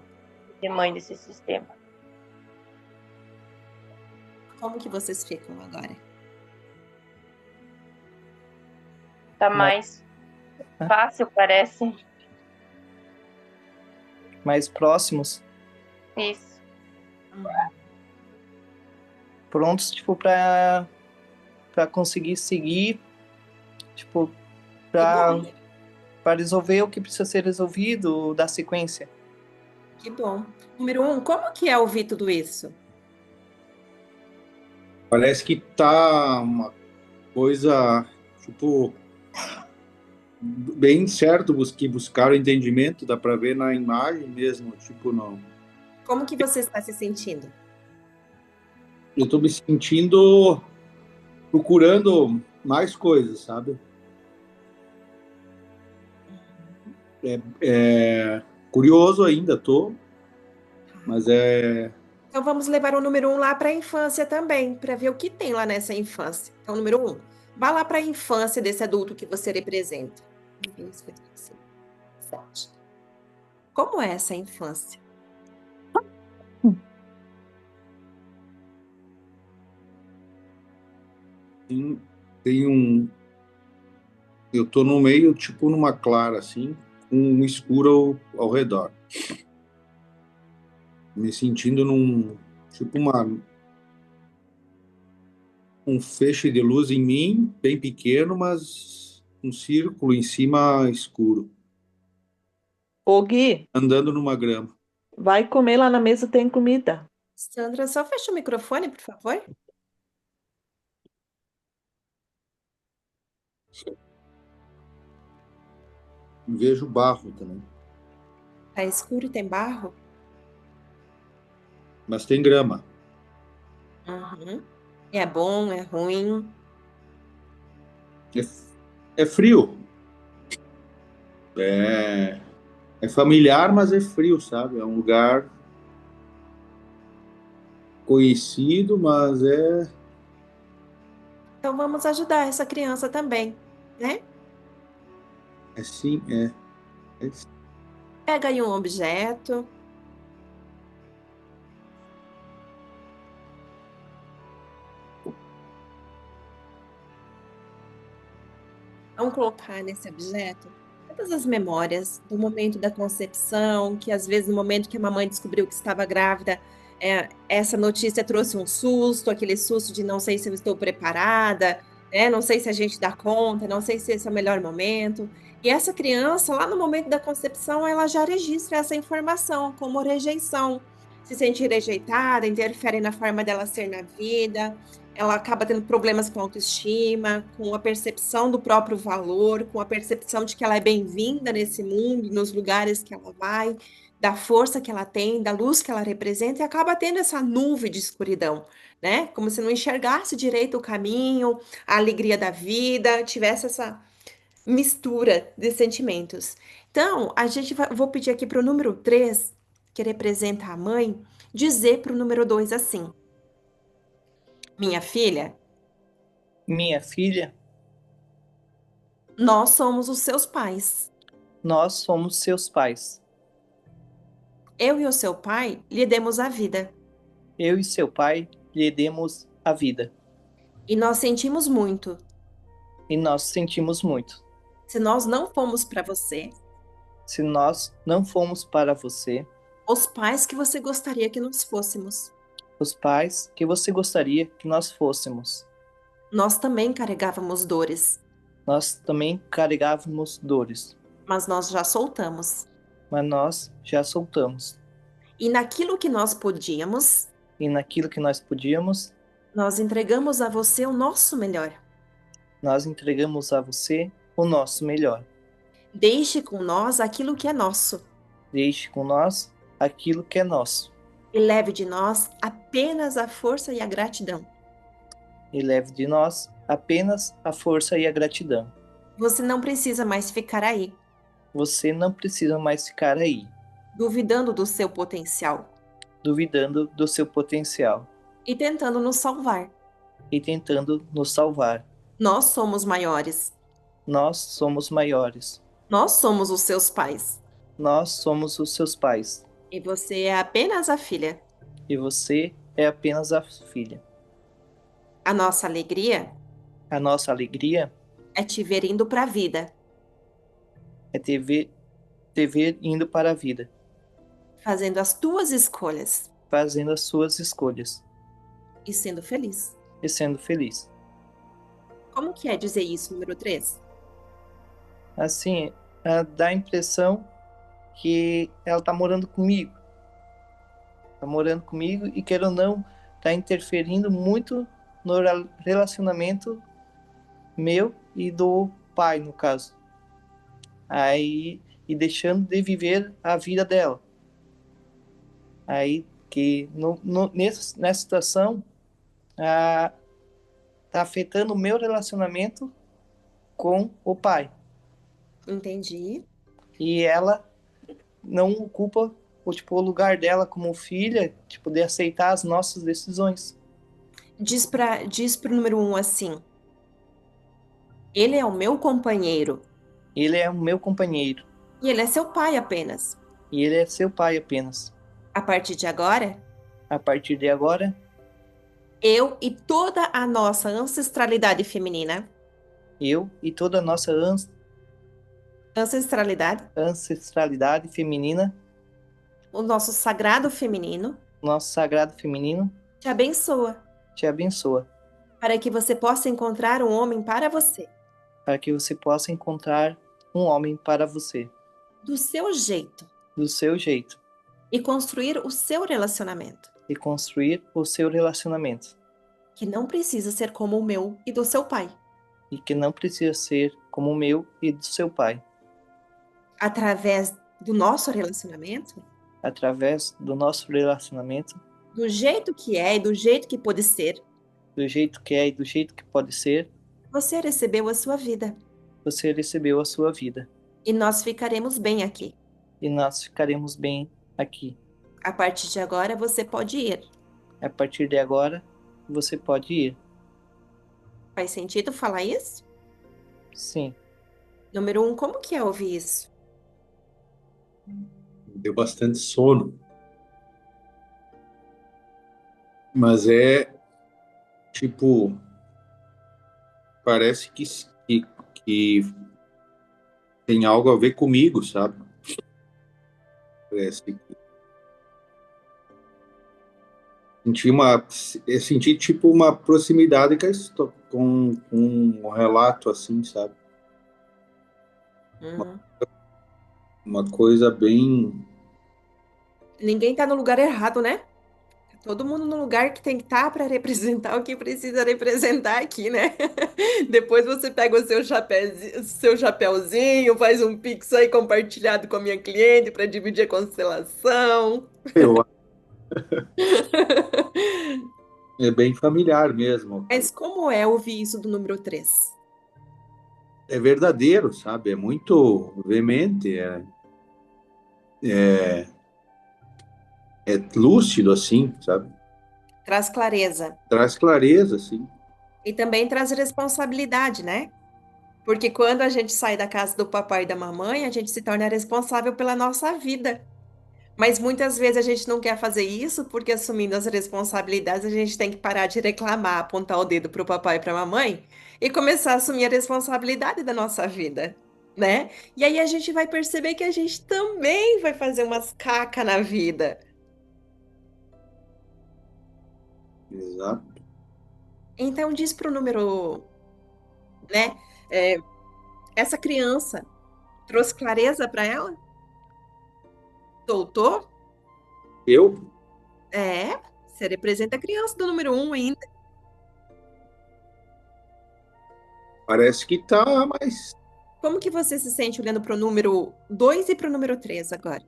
e de mãe desse sistema. Como que vocês ficam agora? Tá mais fácil, parece. Mais próximos, Isso. prontos, tipo, para conseguir seguir, tipo, para resolver o que precisa ser resolvido, dar sequência. Que bom. Número 1, como que é ouvir tudo isso? Parece que tá uma coisa, tipo, bem certo que buscaram entendimento, dá para ver na imagem mesmo, tipo, não. Como que você está se sentindo? Eu estou me sentindo procurando mais coisas, sabe? Curioso ainda tô, mas Então vamos levar o número 1 lá para a infância também, para ver o que tem lá nessa infância. Então, número 1, vá lá para a infância desse adulto que você representa. 1, 2, 3, 4, 5, 7. Como é essa infância? tem um. Eu tô no meio, tipo numa clara, assim, com um escuro ao redor. Me sentindo tipo um feixe de luz em mim, bem pequeno, mas um círculo em cima escuro, Ô Gui, andando numa grama. vai comer lá na mesa, tem comida. Sandra, só fecha o microfone, por favor. Vejo barro também, Tá escuro e tem barro? mas tem grama. Uhum. É bom, é ruim? É frio. É familiar, mas é frio, sabe? É um lugar conhecido, mas Então vamos ajudar essa criança também, né? sim, é Pega aí um objeto. Vamos colocar nesse objeto todas as memórias do momento da concepção, que às vezes no momento que a mamãe descobriu que estava grávida, essa notícia trouxe um susto, aquele susto de não sei se eu estou preparada, né? Não sei se a gente dá conta, não sei se esse é o melhor momento. E essa criança, lá no momento da concepção, ela já registra essa informação como rejeição. se sentir rejeitada, interfere na forma dela ser na vida, ela acaba tendo problemas com a autoestima, com a percepção do próprio valor, com a percepção de que ela é bem-vinda nesse mundo, nos lugares que ela vai, da força que ela tem, da luz que ela representa, e acaba tendo essa nuvem de escuridão, né? Como se não enxergasse direito o caminho, a alegria da vida, tivesse essa mistura de sentimentos. Então, vou pedir aqui para o número 3, que representa a mãe, dizer para o número 2 assim: Minha filha, Minha filha, nós somos os seus pais. nós somos seus pais. Eu e o seu pai lhe demos a vida. Eu e seu pai lhe demos a vida. E nós sentimos muito. E nós sentimos muito. Se nós não fomos para você, Se nós não fomos para você, os pais que você gostaria que nós fôssemos, os pais que você gostaria que nós fôssemos, nós também carregávamos dores, nós também carregávamos dores, mas nós já soltamos. mas nós já soltamos. E naquilo que nós podíamos, E naquilo que nós podíamos, nós entregamos a você o nosso melhor. nós entregamos a você o nosso melhor. Deixe com nós aquilo que é nosso Deixe com nós aquilo que é nosso. e leve de nós apenas a força e a gratidão. E leve de nós apenas a força e a gratidão. Você não precisa mais ficar aí, Você não precisa mais ficar aí, duvidando do seu potencial duvidando do seu potencial e tentando nos salvar. e tentando nos salvar. Nós somos maiores. Nós somos maiores. Nós somos os seus pais. Nós somos os seus pais. E você é apenas a filha. E você é apenas a filha. A nossa alegria A nossa alegria é te ver indo para a vida, é te ver indo para a vida, fazendo as tuas escolhas fazendo as suas escolhas e sendo feliz. e sendo feliz. Como que é dizer isso, número 3? Assim, dá a impressão que ela tá morando comigo. Tá morando comigo e, quer ou não, tá interferindo muito no relacionamento meu e do pai, no caso. Aí, e deixando de viver a vida dela. Aí, que nessa situação, tá afetando o meu relacionamento com o pai. Entendi. E ela não ocupa o lugar dela como filha, de aceitar as nossas decisões. Diz pro número 1 assim: Ele é o meu companheiro Ele é o meu companheiro e ele é seu pai apenas. e ele é seu pai apenas. A partir de agora, A partir de agora, eu e toda a nossa ancestralidade feminina, eu e toda a nossa ancestralidade feminina, o nosso sagrado feminino, nosso sagrado feminino, te abençoa te abençoa, para que você possa encontrar um homem para você, para que você possa encontrar um homem para você, do seu jeito, do seu jeito, e construir o seu relacionamento, e construir o seu relacionamento, que não precisa ser como o meu e do seu pai. e que não precisa ser como o meu e do seu pai. Através do nosso relacionamento, Através do nosso relacionamento, do jeito que é e do jeito que pode ser, do jeito que é e do jeito que pode ser, você recebeu a sua vida você recebeu a sua vida. e nós ficaremos bem aqui. E nós ficaremos bem aqui. A partir de agora, você pode ir. A partir de agora, você pode ir. Faz sentido falar isso? Sim, Número 1, como que é ouvir isso? Deu bastante sono. Mas é tipo, parece que tem algo a ver comigo, sabe? Parece que senti tipo uma proximidade com um relato assim, sabe? Uhum. Uma coisa bem Ninguém tá no lugar errado, né? Todo mundo no lugar que tem que estar para representar o que precisa representar aqui, né? Depois você pega seu chapéuzinho, faz um pix aí compartilhado com a minha cliente para dividir a constelação. Eu, é bem familiar mesmo. Mas como é ouvir isso do número 3? É verdadeiro, sabe? É muito veemente, é lúcido, assim, sabe? Traz clareza. Traz clareza, assim. E também traz responsabilidade, né? Porque quando a gente sai da casa do papai e da mamãe, a gente se torna responsável pela nossa vida. Mas muitas vezes a gente não quer fazer isso porque assumindo as responsabilidades, a gente tem que parar de reclamar, apontar o dedo para o papai e para a mamãe e começar a assumir a responsabilidade da nossa vida, né? E aí a gente vai perceber que a gente também vai fazer umas caca na vida. Exato. Então diz para o número, né? é, essa criança trouxe clareza para ela? Soltou? Eu, É, você representa a criança do número 1 ainda. parece que tá, mas Como que você se sente olhando para o número 2 e para o número 3 agora?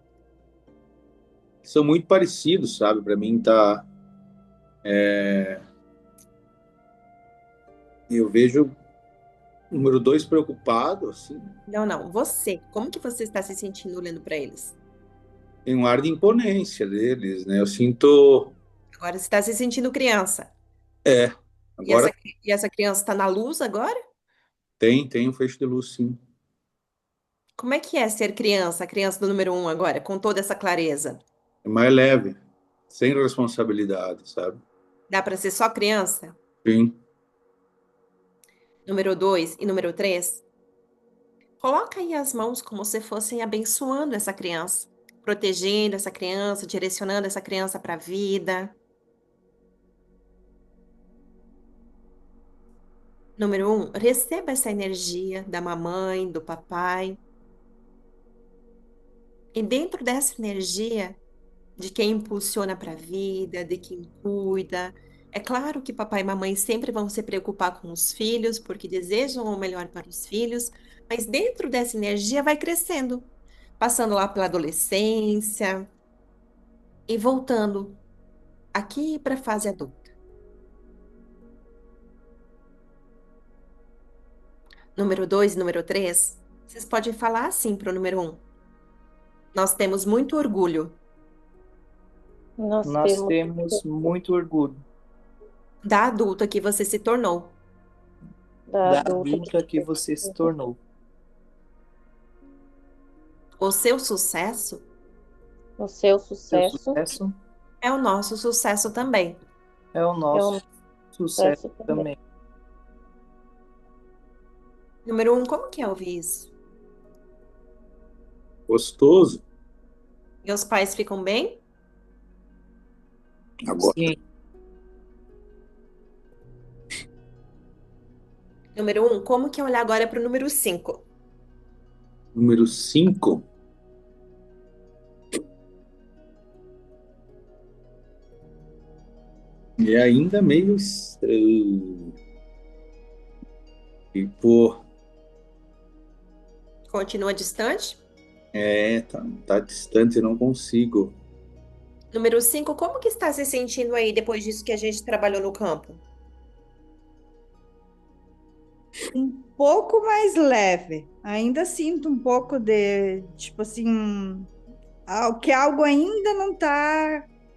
são muito parecidos, sabe? Para mim tá. Eu vejo o número 2 preocupado, assim. Não, não, você. Como que você está se sentindo olhando para eles? Tem um ar de imponência deles, né? Eu sinto. Agora você está se sentindo criança. É, E essa, agora e essa criança está na luz agora? tem um feixe de luz, sim. Como é que é ser criança, a criança do número 1 agora, com toda essa clareza? É mais leve, sem responsabilidade, sabe? Dá para ser só criança? Sim. Número 2 e número 3? Coloca aí as mãos como se fossem abençoando essa criança, protegendo essa criança, direcionando essa criança para a vida. Número 1, receba essa energia da mamãe, do papai. E dentro dessa energia, de quem impulsiona para a vida, de quem cuida. É claro que papai e mamãe sempre vão se preocupar com os filhos, porque desejam o melhor para os filhos, mas dentro dessa energia vai crescendo, passando lá pela adolescência e voltando aqui para a fase adulta. Número 2 e número 3, vocês podem falar assim para o número 1. Nós temos muito orgulho Nós Nós temos temos muito orgulho da adulta que você se tornou. da da adulta adulta que você se tornou. O seu sucesso o seu Seu sucesso sucesso é o nosso sucesso também. é o é o nosso nosso sucesso sucesso também. também. Número 1, como que é ouvir isso? Gostoso. Meus pais ficam bem? Agora, Sim, Número 1, como que é olhar agora para o número 5? número 5. É ainda meio estranho. Tipo, Continua distante? tá distante, eu não consigo. Número 5, como que está se sentindo aí depois disso que a gente trabalhou no campo? Um pouco mais leve. Ainda sinto um pouco de, tipo assim, que algo ainda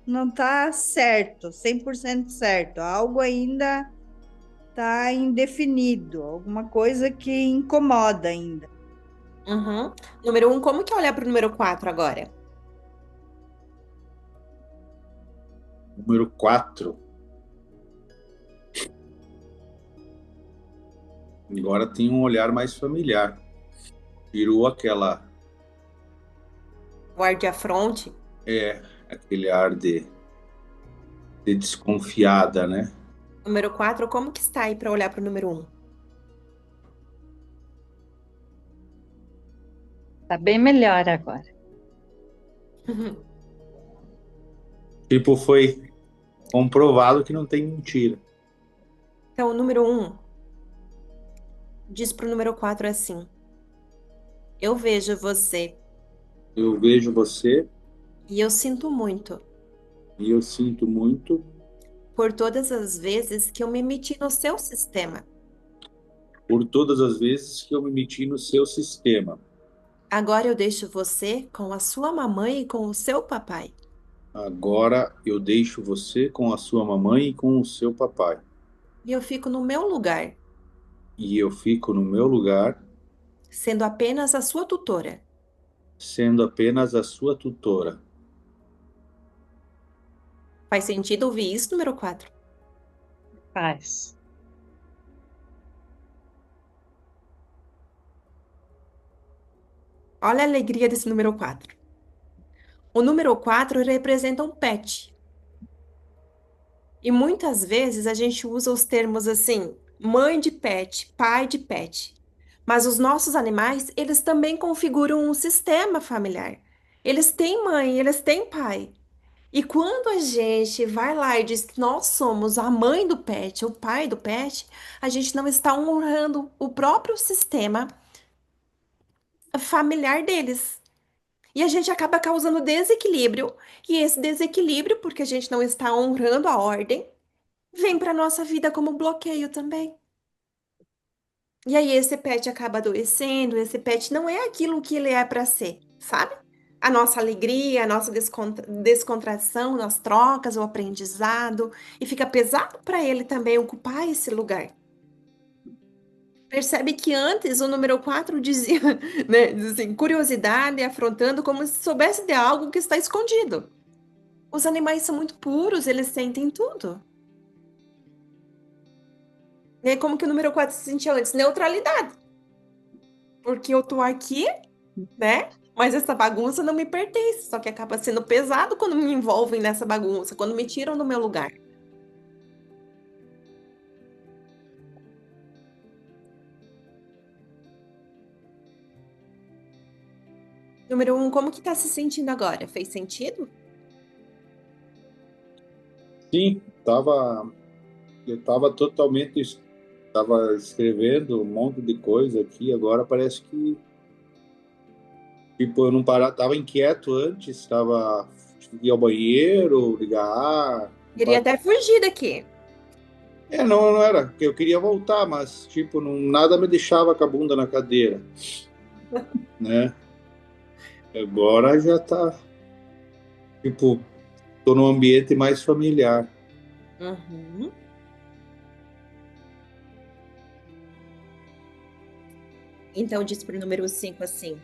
não tá certo, 100% certo. Algo ainda tá indefinido, alguma coisa que incomoda ainda. Uhum. Número 1, como que é olhar para o número 4 agora? Número 4. Agora tem um olhar mais familiar. Tirou Guardia-fronte? aquele ar de desconfiada, né? Número 4, como que está aí para olhar para o número 1? Tá bem melhor agora. Tipo, foi comprovado que não tem mentira. Então, o número 1 diz para o número 4 assim: eu vejo você Eu vejo você e eu sinto muito e eu sinto muito por todas as vezes que eu me meti no seu sistema. por todas as vezes que eu me meti no seu sistema. Agora eu deixo você com a sua mamãe e com o seu papai. Agora eu deixo você com a sua mamãe e com o seu papai. E eu fico no meu lugar, E eu fico no meu lugar, sendo apenas a sua tutora. sendo apenas a sua tutora. Faz sentido ouvir isso, número 4? Faz. Olha a alegria desse número 4. O número 4 representa um pet. E muitas vezes a gente usa os termos assim, mãe de pet, pai de pet. Mas os nossos animais, eles também configuram um sistema familiar. Eles têm mãe, eles têm pai. E quando a gente vai lá e diz que nós somos a mãe do pet, o pai do pet, a gente não está honrando o próprio sistema familiar deles. E a gente acaba causando desequilíbrio. E esse desequilíbrio, porque a gente não está honrando a ordem, vem para nossa vida como bloqueio também. E aí esse pet acaba adoecendo, esse pet não é aquilo que ele é para ser, sabe? A nossa alegria, a nossa descontração nas trocas, o aprendizado, e fica pesado para ele também ocupar esse lugar. Percebe que antes o número 4 dizia, né, diz assim, curiosidade, afrontando como se soubesse de algo que está escondido. Os animais são muito puros, eles sentem tudo. Né? Como que o número 4 se sentia antes? Neutralidade. Porque eu tô aqui, né? Mas essa bagunça não me pertence, só que acaba sendo pesado quando me envolvem nessa bagunça, quando me tiram do meu lugar. Número 1, como que tá se sentindo agora? Fez sentido? Sim, eu estava totalmente, estava escrevendo um monte de coisa aqui, agora parece que, tipo, eu não parava, estava inquieto antes, estava, ir ao banheiro, ligar, não Queria parava. até fugir daqui. Não era, porque eu queria voltar, mas, tipo, não, nada me deixava com a bunda na cadeira, né? Agora já tá, tipo, tô num ambiente mais familiar. Uhum. Então diz pro número 5 assim: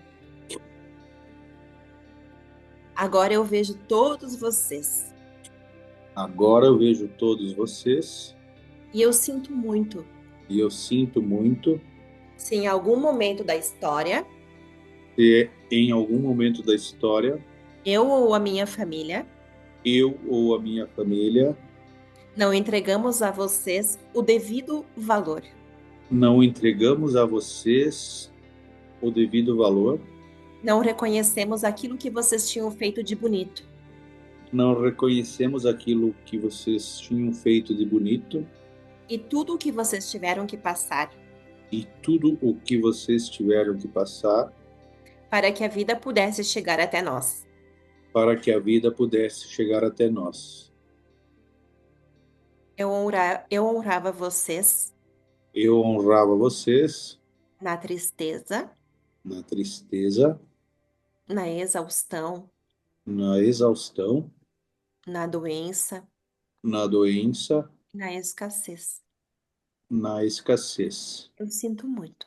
agora eu vejo todos vocês. Agora eu vejo todos vocês E eu sinto muito e eu sinto muito se em algum momento da história, se em algum momento da história eu ou a minha família eu ou a minha família não entregamos a vocês o devido valor. não entregamos a vocês o devido valor, Não reconhecemos aquilo que vocês tinham feito de bonito. não reconhecemos aquilo que vocês tinham feito de bonito E tudo o que vocês tiveram que passar e tudo o que vocês tiveram que passar para que a vida pudesse chegar até nós. para que a vida pudesse chegar até nós. Eu honrava vocês Eu honrava vocês na tristeza, na tristeza, na exaustão, na exaustão, na doença, na doença, na escassez. na escassez. Eu sinto muito.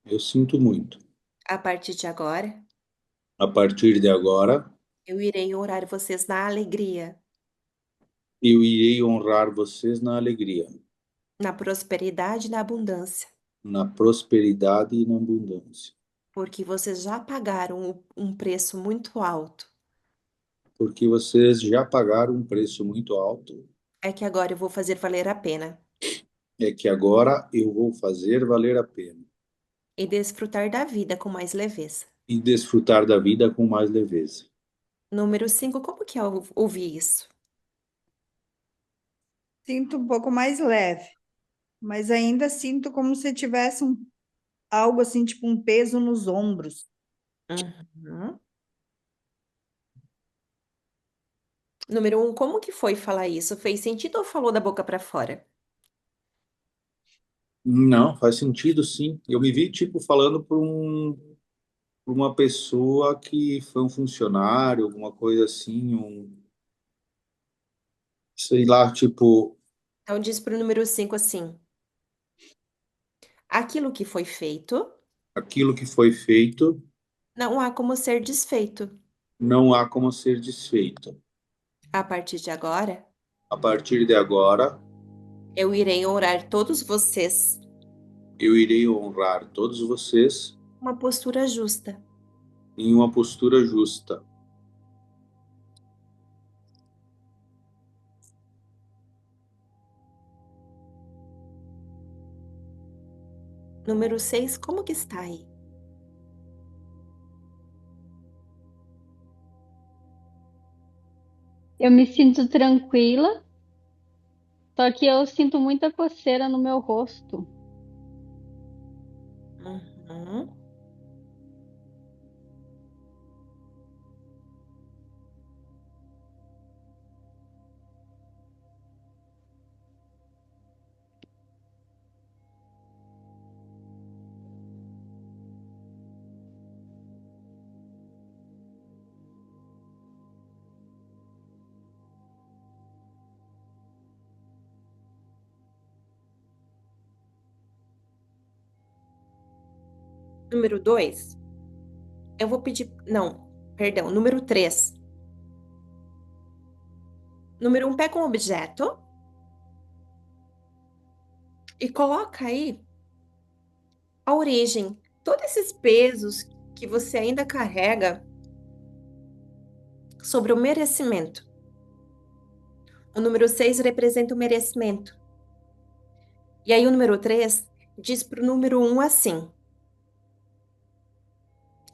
Eu sinto muito. A partir de agora, A partir de agora, eu irei honrar vocês na alegria, eu irei honrar vocês na alegria, na prosperidade e na abundância, na prosperidade e na abundância, porque vocês já pagaram um preço muito alto. porque vocês já pagaram um preço muito alto. É que agora eu vou fazer valer a pena É que agora eu vou fazer valer a pena e desfrutar da vida com mais leveza. e desfrutar da vida com mais leveza. Número 5, como que é ouvir isso? Sinto um pouco mais leve, mas ainda sinto como se tivesse algo assim, tipo um peso nos ombros. Uhum. Número 1, como que foi falar isso? Fez sentido ou falou da boca para fora? Não, faz sentido, sim. Eu me vi, tipo, falando pra uma pessoa que foi um funcionário, alguma coisa assim, sei lá, tipo, Então diz para o número 5 assim: aquilo que foi feito, aquilo que foi feito não há como ser desfeito. não há como ser desfeito. A partir de agora, A partir de agora, eu irei orar todos vocês eu irei honrar todos vocês uma postura justa. em uma postura justa. Número 6, como que está aí? Eu me sinto tranquila, só que eu sinto muita coceira no meu rosto. Uhum. Número 2, eu vou pedir. Não, perdão. Número 3. Número 1, pega um objeto e coloca aí a origem. Todos esses pesos que você ainda carrega sobre o merecimento. O número 6 representa o merecimento. E aí o número 3 diz para o número 1 assim: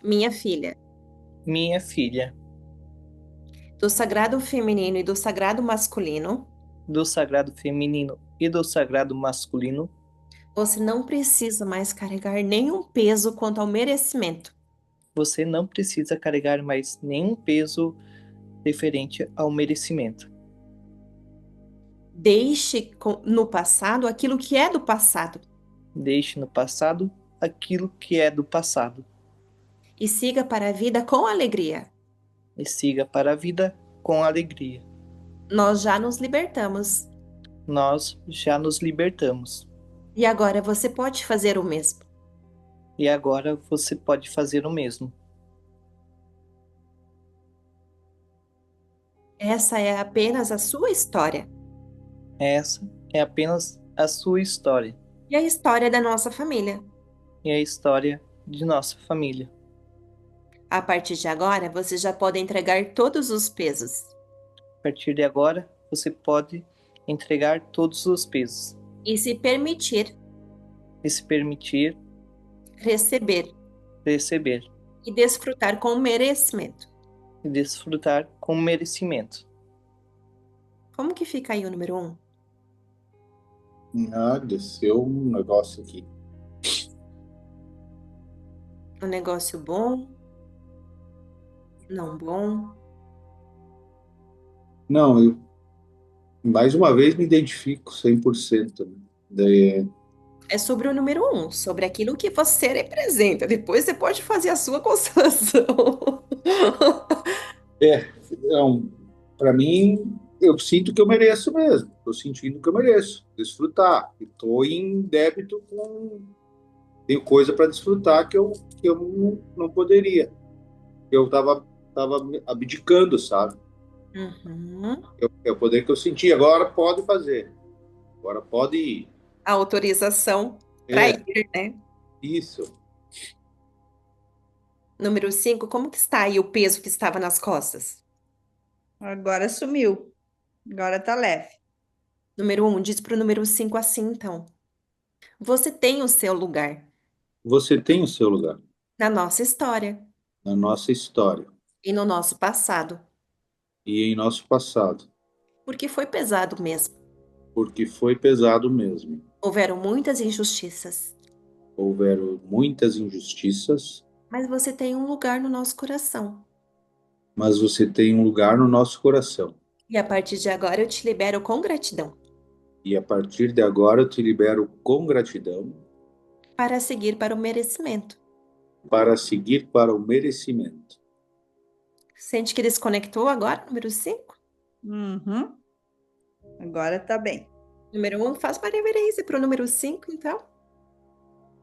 minha filha, Minha filha, do sagrado feminino e do sagrado masculino, do sagrado feminino e do sagrado masculino, você não precisa mais carregar nenhum peso quanto ao merecimento. você não precisa carregar mais nenhum peso referente ao merecimento. Deixe no passado aquilo que é do passado Deixe no passado aquilo que é do passado e siga para a vida com alegria. e siga para a vida com alegria. Nós já nos libertamos Nós já nos libertamos e agora você pode fazer o mesmo. e agora você pode fazer o mesmo. Essa é apenas a sua história Essa é apenas a sua história e a história da nossa família. e a história de nossa família. A partir de agora, você já pode entregar todos os pesos A partir de agora, você pode entregar todos os pesos e se permitir e se permitir receber receber e desfrutar com merecimento. e desfrutar com merecimento. Como que fica aí o número 1? Ah, desceu um negócio aqui. Um negócio bom? Não bom? Não, eu mais uma vez me identifico 100%, né? Daí, É sobre o número 1, sobre aquilo que você representa. Depois você pode fazer a sua constelação. não, para mim, eu sinto que eu mereço mesmo. Estou sentindo que eu mereço desfrutar. Estou em débito com. Tenho coisa para desfrutar que eu não poderia. Eu tava abdicando, sabe? Uhum. É o poder que eu senti. Agora pode fazer. Agora pode ir. A autorização para É, ir, né? isso. Número 5, como que está aí o peso que estava nas costas? Agora sumiu. Agora tá leve. Número 1, diz para o número 5 assim, então. Você tem o seu lugar Você tem o seu lugar na nossa história. na nossa história. e no nosso passado, e em nosso passado, porque foi pesado mesmo. porque foi pesado mesmo. Houveram muitas injustiças, Houveram muitas injustiças, mas você tem um lugar no nosso coração. mas você tem um lugar no nosso coração. E a partir de agora eu te libero com gratidão E a partir de agora eu te libero com gratidão para seguir para o merecimento. para seguir para o merecimento. Sente que desconectou agora, número 5? Uhum. Agora tá bem. Número 1, faz uma reverência para o número 5, então.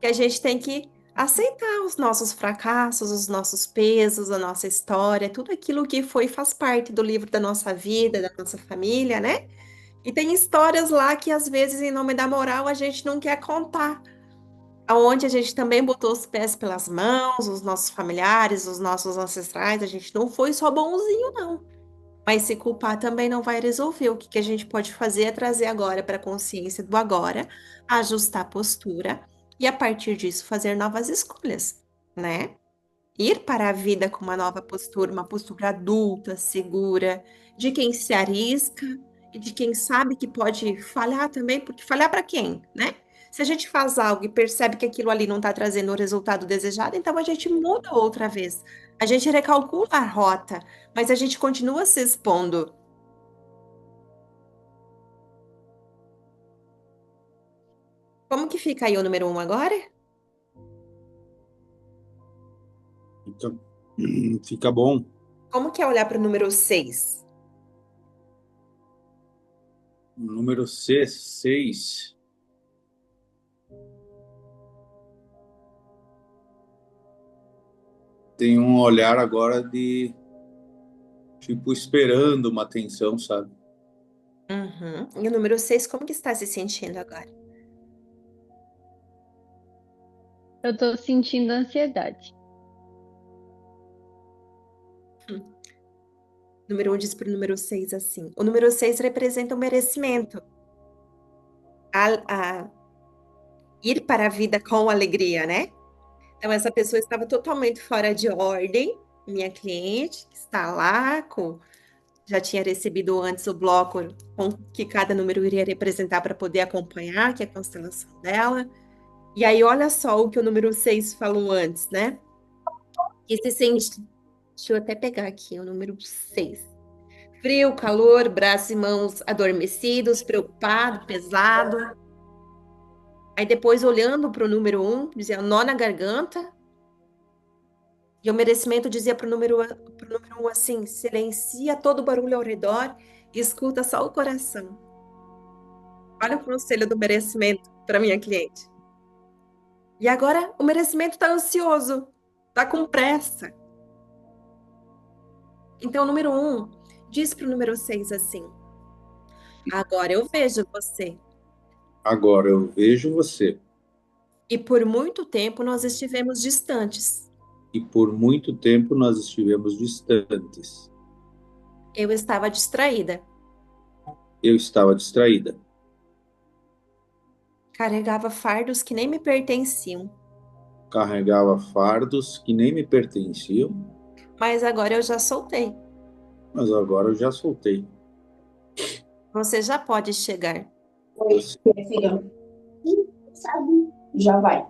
Que a gente tem que aceitar os nossos fracassos, os nossos pesos, a nossa história, tudo aquilo que foi faz parte do livro da nossa vida, da nossa família, né? E tem histórias lá que às vezes, em nome da moral, a gente não quer contar. Aonde a gente também botou os pés pelas mãos, os nossos familiares, os nossos ancestrais, a gente não foi só bonzinho, não. Mas se culpar também não vai resolver. O que que a gente pode fazer é trazer agora para a consciência do agora, ajustar a postura e a partir disso fazer novas escolhas, né? Ir para a vida com uma nova postura, uma postura adulta, segura, de quem se arrisca e de quem sabe que pode falhar também, porque falhar para quem, né? Se a gente faz algo e percebe que aquilo ali não está trazendo o resultado desejado, então a gente muda outra vez. A gente recalcula a rota, mas a gente continua se expondo. Como que fica aí o número 1 agora? Então, fica bom. Como que é olhar para o número 6? Número 6. Tem um olhar agora de, tipo, esperando uma atenção, sabe? Uhum. E o número 6, como que está se sentindo agora? Eu tô sentindo ansiedade. Número 1 diz para o número 6 assim. O número 6 representa o merecimento. A ir para a vida com alegria, né? Então, essa pessoa estava totalmente fora de ordem. Minha cliente, que está lá, já tinha recebido antes o bloco com que cada número iria representar para poder acompanhar, que é a constelação dela. E aí, olha só o que o número 6 falou antes, né? Que se sente. Deixa eu até pegar aqui o número 6. Frio, calor, braços e mãos adormecidos, preocupado, pesado. Aí depois, olhando para o número 1, dizia nó na garganta. E o merecimento dizia para o número 1 assim: silencia todo o barulho ao redor e escuta só o coração. Olha o conselho do merecimento para minha cliente. E agora o merecimento está ansioso, está com pressa. Então, o número 1 diz para o número 6 assim: agora eu vejo você. Agora eu vejo você. E por muito tempo nós estivemos distantes. E por muito tempo nós estivemos distantes. Eu estava distraída. Eu estava distraída. Carregava fardos que nem me pertenciam. Carregava fardos que nem me pertenciam, Mas agora eu já soltei. mas agora eu já soltei. Você já pode chegar. Eu, Filho, sabe, já vai.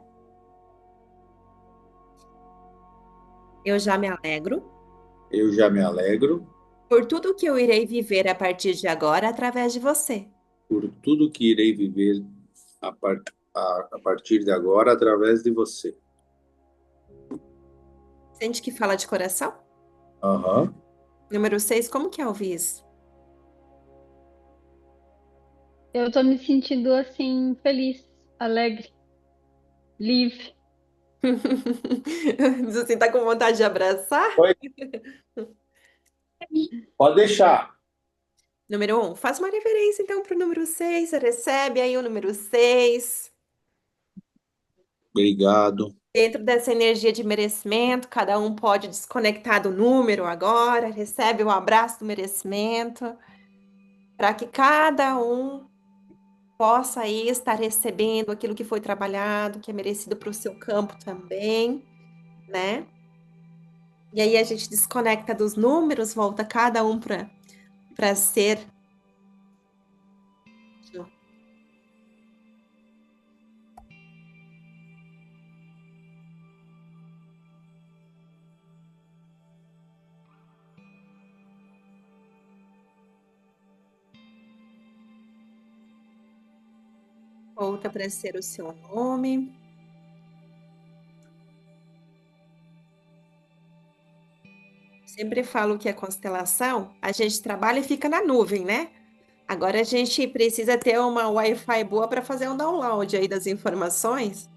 Eu já me alegro eu já me alegro por tudo que eu irei viver a partir de agora através de você. por tudo que irei viver a, par, a partir de agora através de você. Sente que fala de coração? Aham. Número 6, como que é ouvir isso? Eu tô me sentindo assim, feliz, alegre, livre. Diz assim, tá com vontade de abraçar? Oi. Pode deixar. Número 1, faz uma referência então para o número 6. Você recebe aí o número 6. Obrigado. Dentro dessa energia de merecimento, cada um pode desconectar do número agora, recebe o abraço do merecimento, para que cada um possa aí estar recebendo aquilo que foi trabalhado, que é merecido para o seu campo também, né? E aí a gente desconecta dos números, volta cada um para ser. Volta para ser o seu nome. Sempre falo que a constelação, a gente trabalha e fica na nuvem, né? Agora a gente precisa ter uma Wi-Fi boa para fazer um download aí das informações.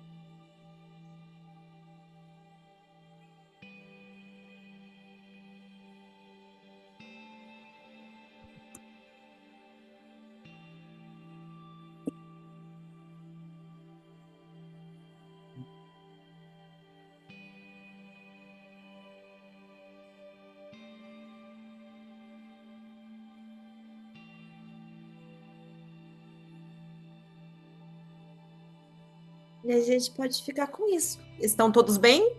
E a gente pode ficar com isso. Estão todos bem?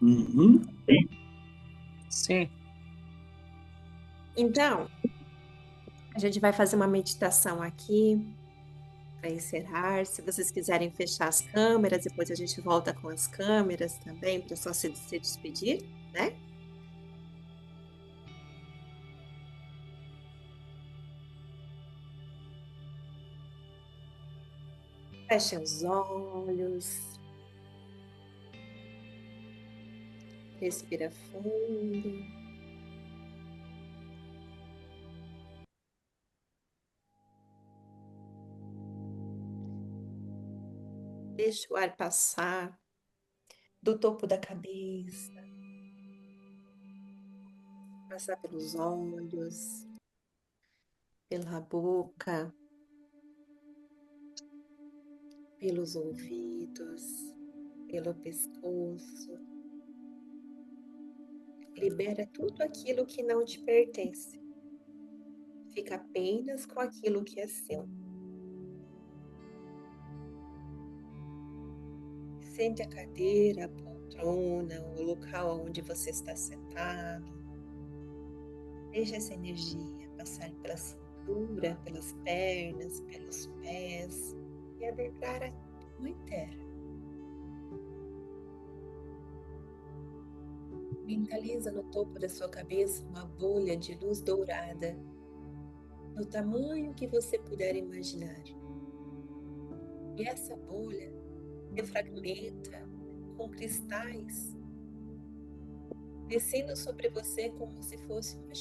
Uhum. Sim. Então, a gente vai fazer uma meditação aqui para encerrar. Se vocês quiserem fechar as câmeras, depois a gente volta com as câmeras também, para só se despedir, né? Feche os olhos. Respira fundo. Deixa o ar passar do topo da cabeça, passar pelos olhos, pela boca, pelos ouvidos, pelo pescoço. Libera tudo aquilo que não te pertence. Fica apenas com aquilo que é seu. Sente a cadeira, a poltrona, o local onde você está sentado. Deixa essa energia passar pela cintura, pelas pernas, pelos pés e adentrar a tua inteira. Mentaliza no topo da sua cabeça uma bolha de luz dourada, do tamanho que você puder imaginar. E essa bolha defragmenta com cristais, descendo sobre você como se fosse uma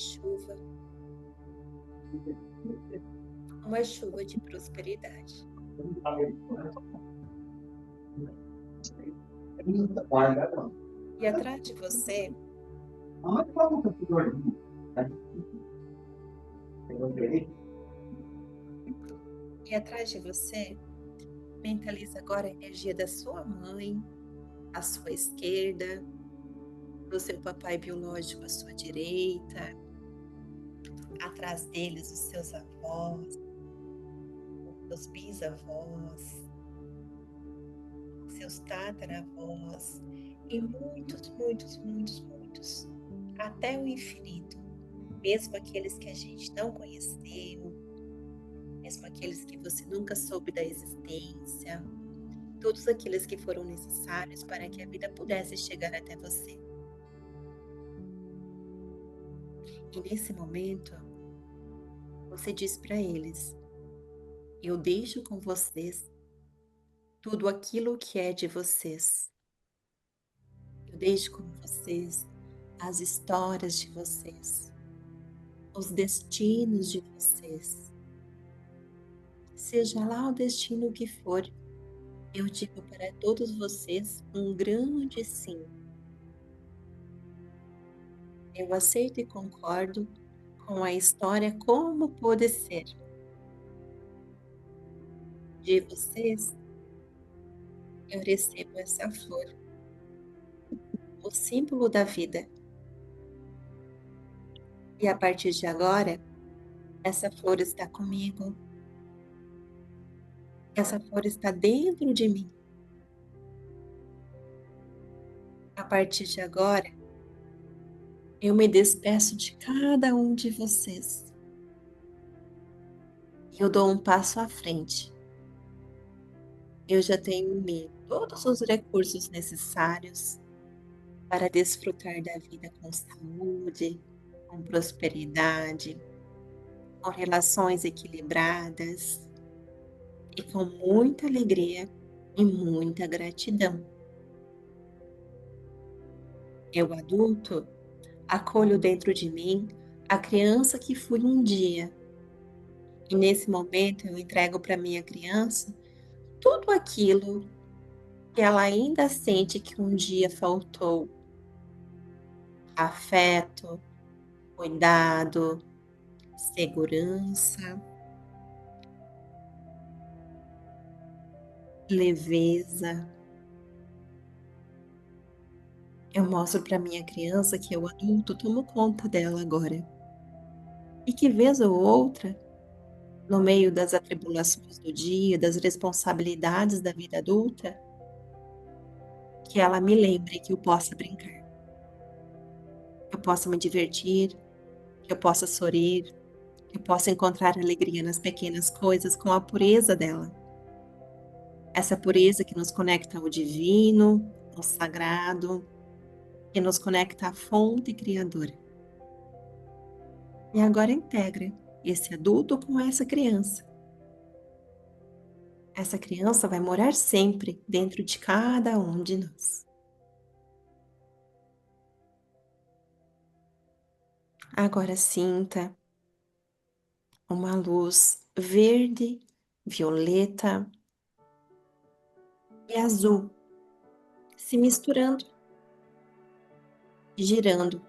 chuva de prosperidade. E atrás de você, mentaliza agora a energia da sua mãe à sua esquerda, do seu papai biológico à sua direita, atrás deles os seus avós, seus bisavós, seus tataravós e muitos, muitos, muitos, muitos, até o infinito, mesmo aqueles que a gente não conheceu, mesmo aqueles que você nunca soube da existência, todos aqueles que foram necessários para que a vida pudesse chegar até você. E nesse momento, você diz para eles: eu deixo com vocês tudo aquilo que é de vocês. Eu deixo com vocês as histórias de vocês, os destinos de vocês. Seja lá o destino que for, eu digo para todos vocês um grande sim. Eu aceito e concordo com a história como pode ser. De vocês, eu recebo essa flor, o símbolo da vida. E a partir de agora, essa flor está comigo. Essa flor está dentro de mim. A partir de agora, Eu me despeço de cada um de vocês. Eu dou um passo à frente. Eu já tenho em mim todos os recursos necessários para desfrutar da vida com saúde, com prosperidade, com relações equilibradas e com muita alegria e muita gratidão. Eu, adulto, acolho dentro de mim a criança que fui um dia. E nesse momento eu entrego para minha criança tudo aquilo que ela ainda sente que um dia faltou: afeto, cuidado, segurança, leveza. Eu mostro para minha criança que eu, adulto, tomo conta dela agora. E que vez ou outra, no meio das atribulações do dia, das responsabilidades da vida adulta, que ela me lembre que eu possa brincar, que eu possa me divertir, que eu possa sorrir, que eu possa encontrar alegria nas pequenas coisas com a pureza dela. Essa pureza que nos conecta ao divino, ao sagrado, que nos conecta à fonte criadora. E agora integra esse adulto com essa criança. Essa criança vai morar sempre dentro de cada um de nós. Agora sinta uma luz verde, violeta e azul se misturando, girando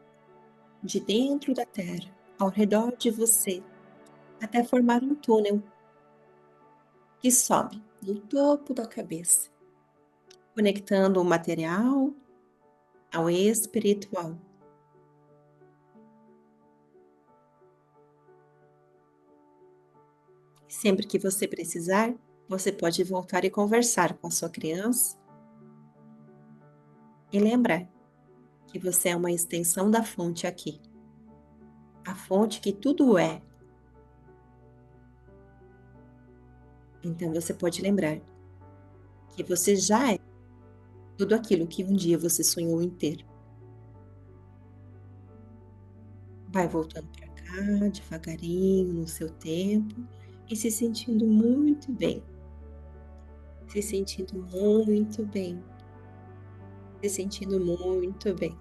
de dentro da Terra, ao redor de você, até formar um túnel que sobe no topo da cabeça, conectando o material ao espiritual. Sempre que você precisar, você pode voltar e conversar com a sua criança e lembrar que você é uma extensão da fonte aqui. A fonte que tudo é. Então você pode lembrar que você já é tudo aquilo que um dia você sonhou em ter. Vai voltando para cá, devagarinho, no seu tempo, e se sentindo muito bem. Se sentindo muito bem. Se sentindo muito bem.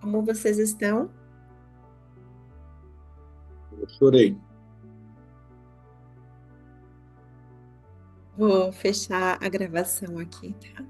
Como vocês estão? Eu chorei. Vou fechar a gravação aqui, tá?